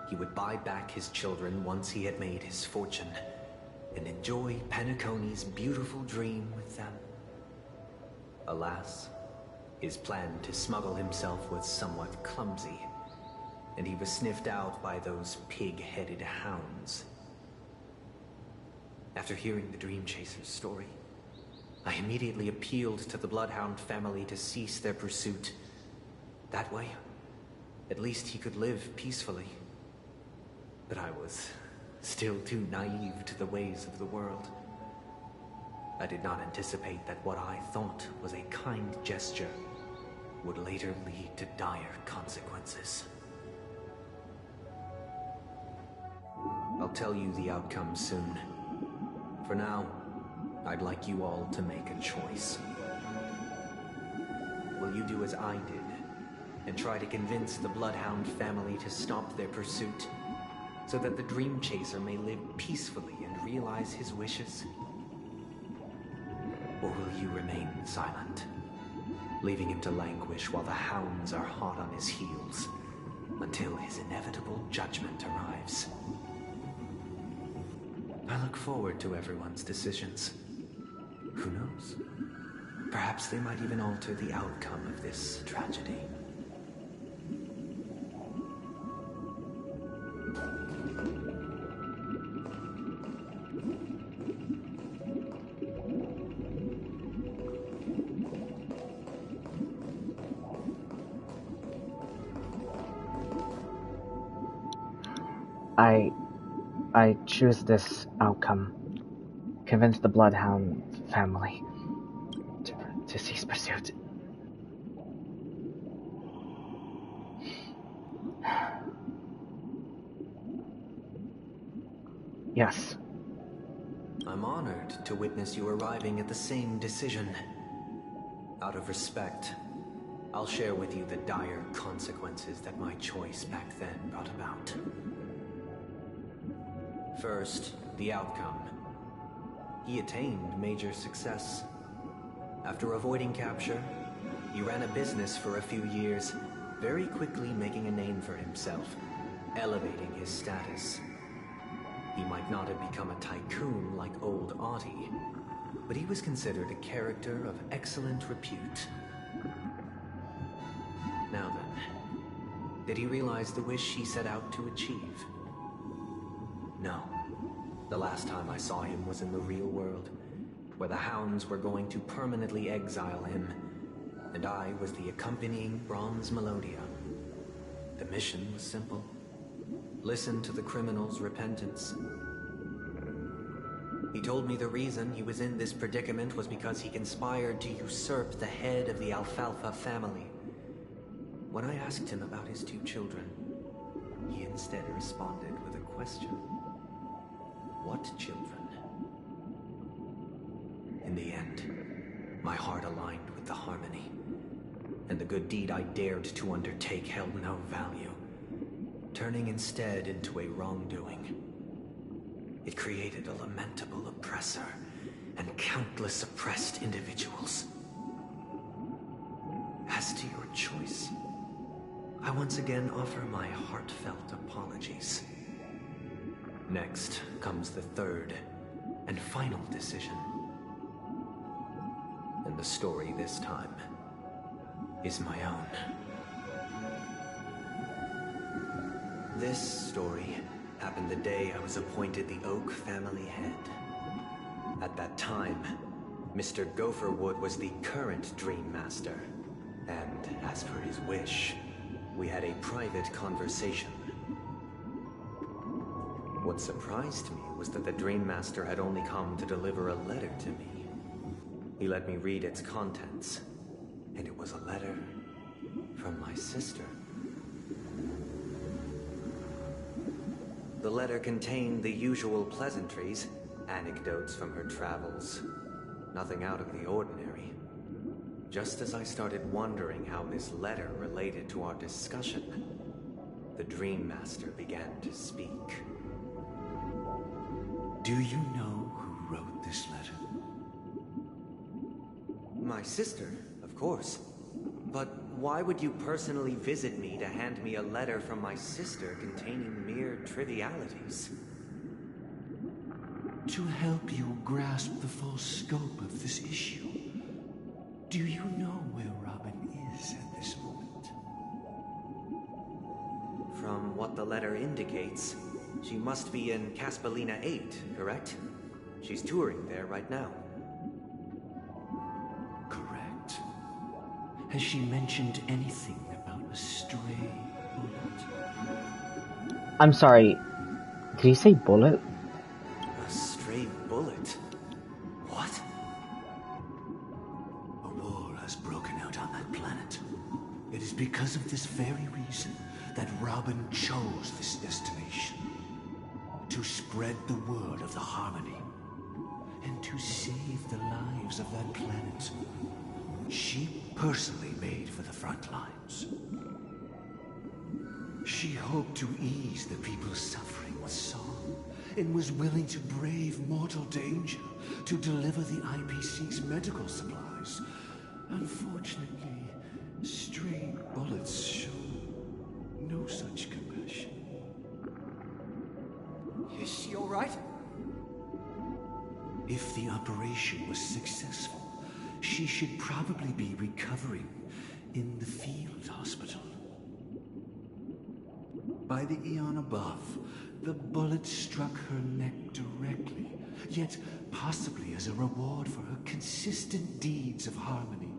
He would buy back his children once he had made his fortune, and enjoy Penacony's beautiful dream with them. Alas, his plan to smuggle himself was somewhat clumsy, and he was sniffed out by those pig-headed hounds. After hearing the Dream Chaser's story, I immediately appealed to the Bloodhound family to cease their pursuit. That way, at least he could live peacefully. But I was still too naive to the ways of the world. I did not anticipate that what I thought was a kind gesture would later lead to dire consequences. I'll tell you the outcome soon. For now, I'd like you all to make a choice. Will you do as I did, and try to convince the Bloodhound family to stop their pursuit, so that the Dream Chaser may live peacefully and realize his wishes? Or will you remain silent, leaving him to languish while the hounds are hot on his heels, until his inevitable judgment arrives? I look forward to everyone's decisions. Who knows? Perhaps they might even alter the outcome of this tragedy. I choose this outcome. Convince the Bloodhound family to cease pursuit. Yes. I'm honored to witness you arriving at the same decision. Out of respect, I'll share with you the dire consequences that my choice back then brought about. First, the outcome. He attained major success. After avoiding capture, he ran a business for a few years, very quickly making a name for himself, elevating his status. He might not have become a tycoon like old Audie, but he was considered a character of excellent repute. Now then, did he realize the wish he set out to achieve? No. The last time I saw him was in the real world, where the hounds were going to permanently exile him, and I was the accompanying Bronze Melodia. The mission was simple. Listen to the criminal's repentance. He told me the reason he was in this predicament was because he conspired to usurp the head of the Alfalfa family. When I asked him about his 2 children, he instead responded with a question. What children? In the end, my heart aligned with the harmony, and the good deed I dared to undertake held no value, turning instead into a wrongdoing. It created a lamentable oppressor and countless oppressed individuals. As to your choice, I once again offer my heartfelt apologies. Next comes the third and final decision. And the story this time is my own. This story happened the day I was appointed the Oak family head. At that time, Mr. Gopherwood was the current Dream Master, and as for his wish, we had a private conversation. What surprised me was that the Dream Master had only come to deliver a letter to me. He let me read its contents, and it was a letter from my sister. The letter contained the usual pleasantries, anecdotes from her travels. Nothing out of the ordinary. Just as I started wondering how this letter related to our discussion, the Dream Master began to speak. Do you know who wrote this letter? My sister, of course. But why would you personally visit me to hand me a letter from my sister containing mere trivialities? To help you grasp the full scope of this issue. Do you know where Robin is at this moment? From what the letter indicates, she must be in Caspelina 8, correct? She's touring there right now. Correct. Has she mentioned anything about a stray bullet? I'm sorry. Did he say bullet? A stray bullet? What? A war has broken out on that planet. It is because of this very reason that Robin chose this destination. To spread the word of the Harmony. And to save the lives of that planet. She personally made for the front lines. She hoped to ease the people's suffering with song, and was willing to brave mortal danger to deliver the IPC's medical supplies. Unfortunately, stray bullets show no such compassion. Is she all right? If the operation was successful, she should probably be recovering in the field hospital. By the eon above, the bullet struck her neck directly, yet possibly as a reward for her consistent deeds of harmony.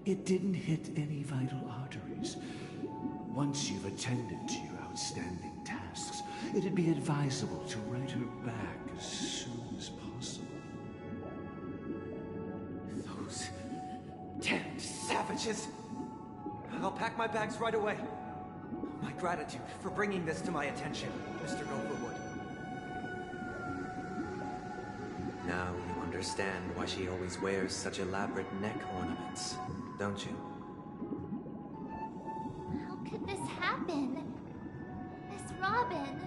It didn't hit any vital arteries. Once you've attended to your outstanding tasks, it'd be advisable to write her back as soon as possible. Those damned savages! I'll pack my bags right away. My gratitude for bringing this to my attention, Mr. Gopherwood. Now you understand why she always wears such elaborate neck ornaments, don't you? How could this happen? Miss Robin.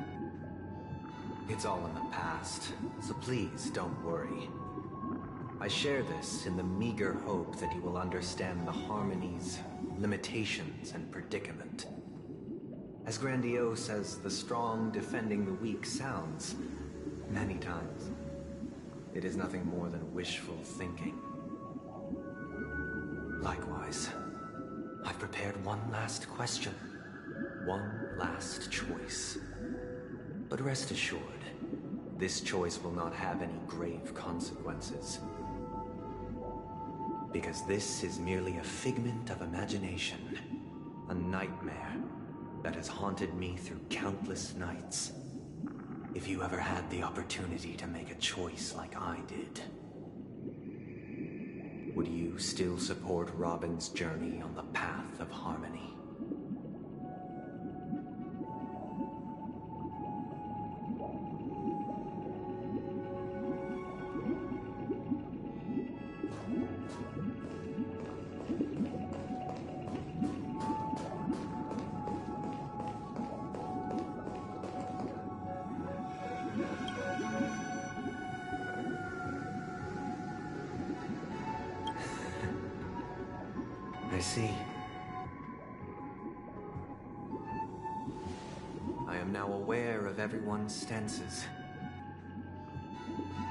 It's all in the past, so please don't worry. I share this in the meager hope that you will understand the Harmony's limitations and predicament. As grandiose as the strong defending the weak sounds, many times, it is nothing more than wishful thinking. Likewise, I've prepared one last question, one last choice. But rest assured, this choice will not have any grave consequences. Because this is merely a figment of imagination, a nightmare that has haunted me through countless nights. If you ever had the opportunity to make a choice like I did, would you still support Robin's journey on the path of harmony? I see. I am now aware of everyone's stances.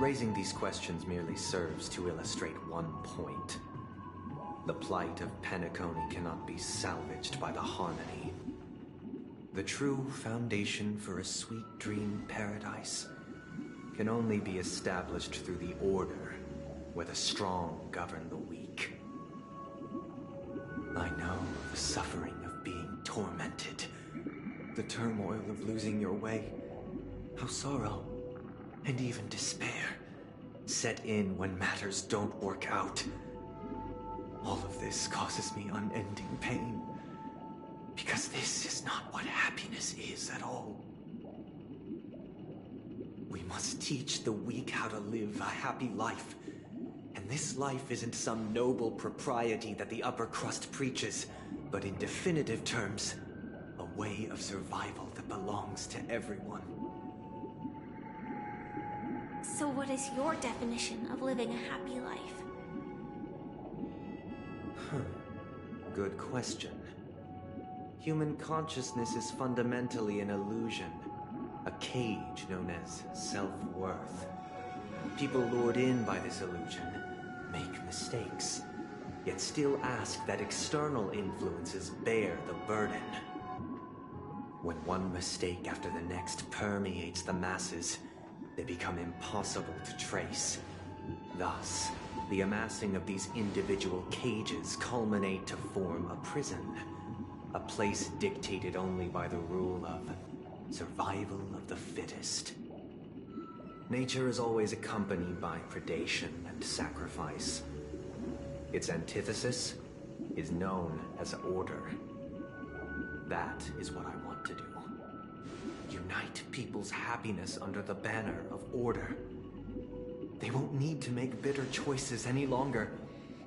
Raising these questions merely serves to illustrate one point. The plight of Penacony cannot be salvaged by the Harmony. The true foundation for a sweet dream paradise can only be established through the Order, where the strong govern the weak. I know the suffering of being tormented, the turmoil of losing your way, how sorrow and even despair set in when matters don't work out. All of this causes me unending pain, because this is not what happiness is at all. We must teach the weak how to live a happy life. And this life isn't some noble propriety that the upper crust preaches, but in definitive terms, a way of survival that belongs to everyone. So what is your definition of living a happy life? Good question. Human consciousness is fundamentally an illusion, a cage known as self-worth. People lured in by this illusion make mistakes, yet still ask that external influences bear the burden. When one mistake after the next permeates the masses, they become impossible to trace. Thus, the amassing of these individual cages culminate to form a prison, a place dictated only by the rule of survival of the fittest. Nature is always accompanied by predation and sacrifice. Its antithesis is known as order. That is what I want to do. Unite people's happiness under the banner of order. They won't need to make bitter choices any longer,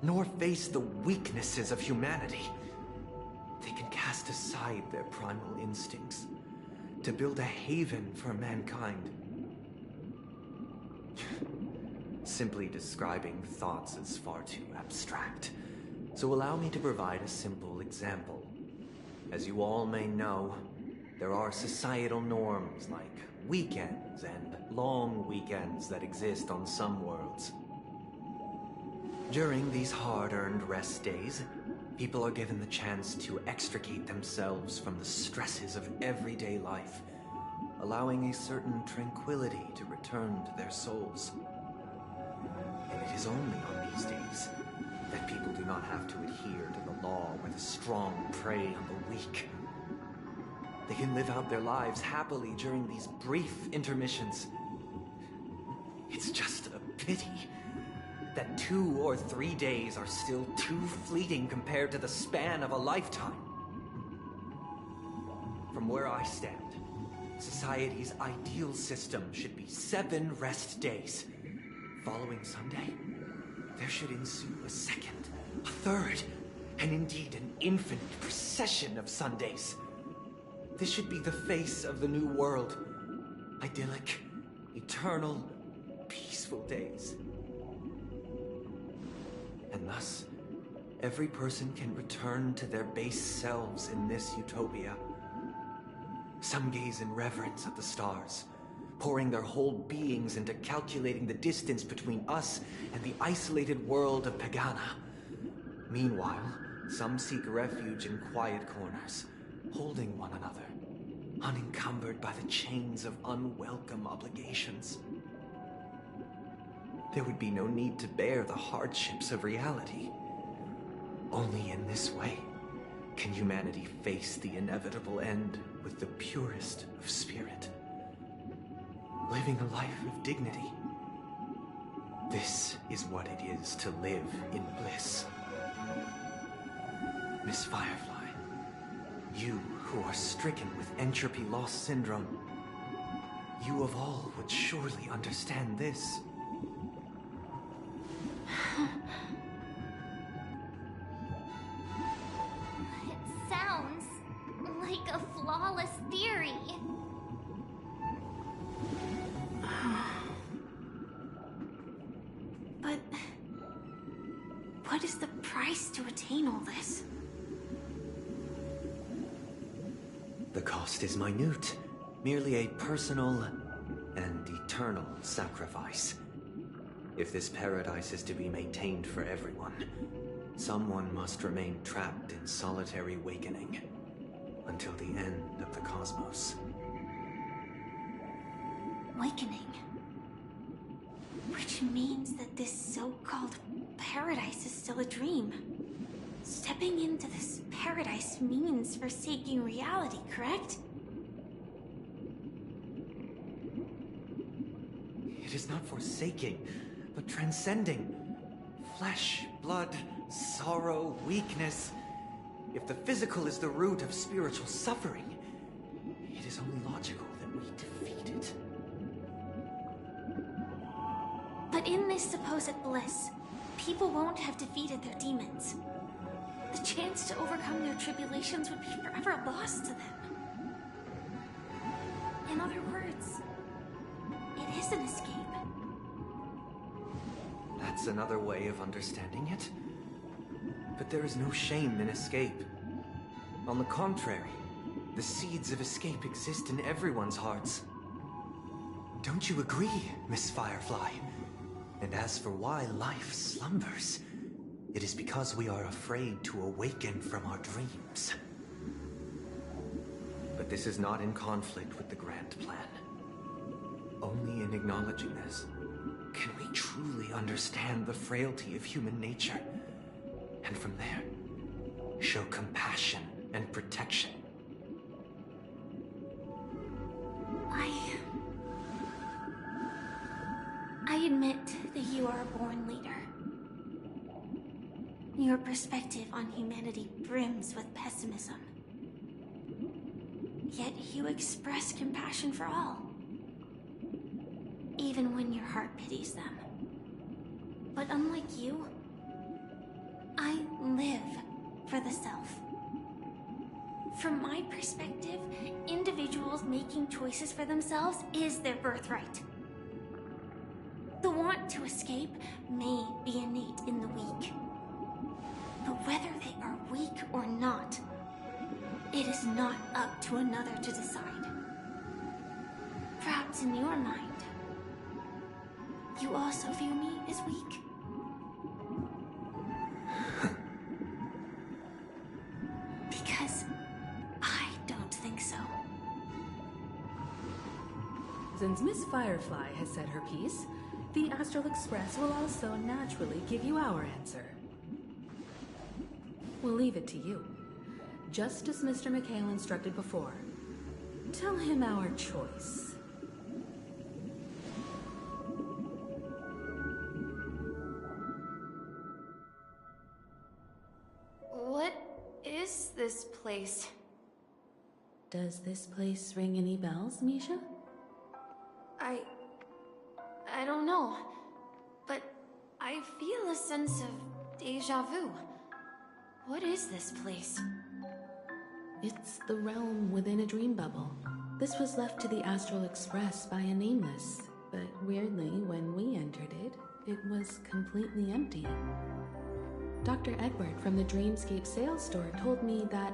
nor face the weaknesses of humanity. They can cast aside their primal instincts to build a haven for mankind. Simply describing thoughts is far too abstract, so allow me to provide a simple example. As you all may know, there are societal norms like weekends and long weekends that exist on some worlds. During these hard-earned rest days, people are given the chance to extricate themselves from the stresses of everyday life, allowing a certain tranquility to return to their souls. And it is only on these days that people do not have to adhere to the law where the strong prey on the weak. They can live out their lives happily during these brief intermissions. It's just a pity that 2 or 3 days are still too fleeting compared to the span of a lifetime. From where I stand, society's ideal system should be 7 rest days. Following Sunday, there should ensue a second, a third, and indeed an infinite procession of Sundays. This should be the face of the new world. Idyllic, eternal, peaceful days. And thus, every person can return to their base selves in this utopia. Some gaze in reverence at the stars, pouring their whole beings into calculating the distance between us and the isolated world of Pagana. Meanwhile, some seek refuge in quiet corners, holding one another, unencumbered by the chains of unwelcome obligations. There would be no need to bear the hardships of reality. Only in this way can humanity face the inevitable end with the purest of spirit, living a life of dignity. This is what it is to live in bliss. Miss Firefly, you who are stricken with entropy loss syndrome, you of all would surely understand this. It sounds like a flawless theory. But what is the price to attain all this? The cost is minute, merely a personal and eternal sacrifice. If this paradise is to be maintained for everyone, someone must remain trapped in solitary awakening until the end of the cosmos. Awakening. Which means that this so-called paradise is still a dream. Stepping into this paradise means forsaking reality, correct? It is not forsaking, but transcending. Flesh, blood, sorrow, weakness. If the physical is the root of spiritual suffering, it is only logical that we defeat it. In this supposed bliss, people won't have defeated their demons. The chance to overcome their tribulations would be forever lost to them. In other words, it is an escape. That's another way of understanding it. But there is no shame in escape. On the contrary, the seeds of escape exist in everyone's hearts. Don't you agree, Miss Firefly? And as for why life slumbers, it is because we are afraid to awaken from our dreams. But this is not in conflict with the grand plan. Only in acknowledging this can we truly understand the frailty of human nature, and from there, show compassion and protection. I admit that you are a born leader. Your perspective on humanity brims with pessimism. Yet you express compassion for all, even when your heart pities them. But unlike you, I live for the self. From my perspective, individuals making choices for themselves is their birthright. The want to escape may be innate in the weak. But whether they are weak or not, it is not up to another to decide. Perhaps in your mind, you also view me as weak. Because I don't think so. Since Miss Firefly has said her piece, the Astral Express will also naturally give you our answer. We'll leave it to you. Just as Mr. McHale instructed before. Tell him our choice. What is this place? Does this place ring any bells, Misha? I don't know, but I feel a sense of deja vu. What is this place? It's the realm within a dream bubble. This was left to the Astral Express by a nameless, but weirdly, when we entered it, it was completely empty. Dr. Edward from the Dreamscape sales store told me that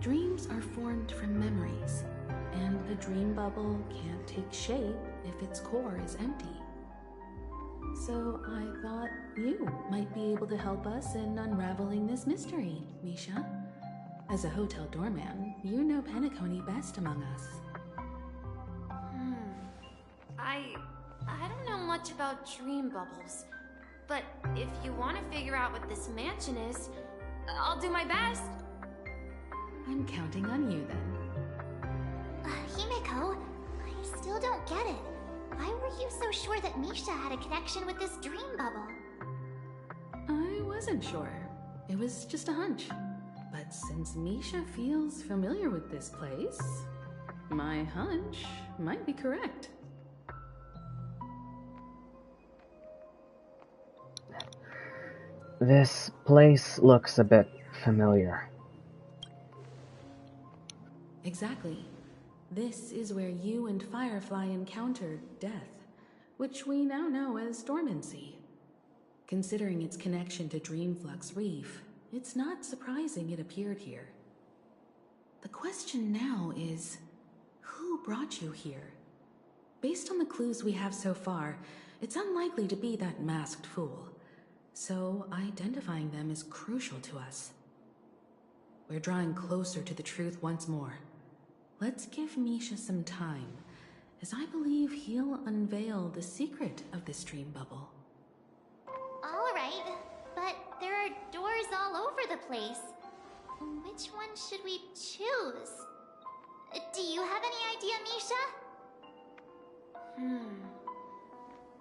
dreams are formed from memories, and a dream bubble can't take shape if its core is empty. So I thought you might be able to help us in unraveling this mystery, Misha. As a hotel doorman, you know Penacony best among us. I don't know much about dream bubbles, but if you want to figure out what this mansion is, I'll do my best. I'm counting on you then. Himeko, I still don't get it. Why were you so sure that Misha had a connection with this dream bubble? I wasn't sure. It was just a hunch. But since Misha feels familiar with this place, my hunch might be correct. This place looks a bit familiar. Exactly. This is where you and Firefly encountered death, which we now know as dormancy. Considering its connection to Dreamflux Reef, it's not surprising it appeared here. The question now is, who brought you here? Based on the clues we have so far, it's unlikely to be that masked fool. So identifying them is crucial to us. We're drawing closer to the truth once more. Let's give Misha some time, as I believe he'll unveil the secret of this dream bubble. All right, but there are doors all over the place. Which one should we choose? Do you have any idea, Misha?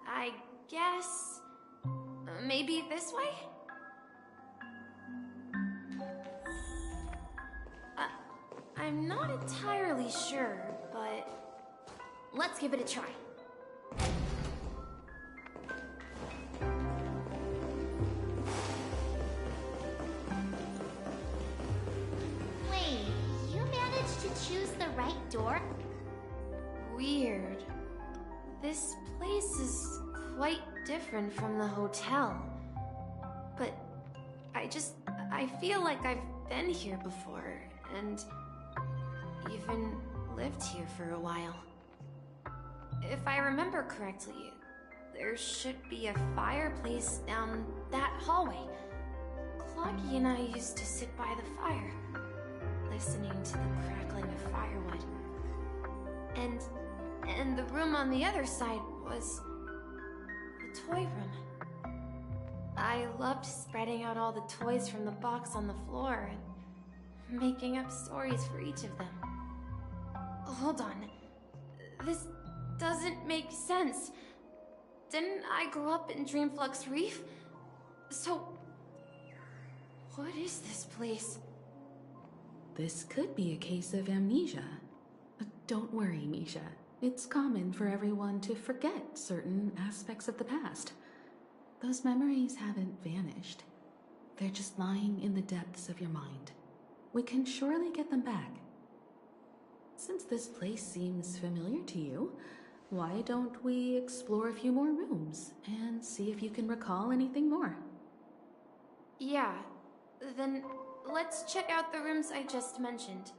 I guess... maybe this way? I'm not entirely sure, but... let's give it a try. right door? Weird. This place is quite different from the hotel. But I feel like I've been here before, and even lived here for a while. If I remember correctly, there should be a fireplace down that hallway. Cloggy and I used to sit by the fire, listening to the crackling of firewood. And the room on the other side was the toy room. I loved spreading out all the toys from the box on the floor and making up stories for each of them. Hold on. This doesn't make sense. Didn't I grow up in Dreamflux Reef? So, what is this place? This could be a case of amnesia. Don't worry, Misha. It's common for everyone to forget certain aspects of the past. Those memories haven't vanished. They're just lying in the depths of your mind. We can surely get them back. Since this place seems familiar to you, why don't we explore a few more rooms and see if you can recall anything more? Yeah, then let's check out the rooms I just mentioned.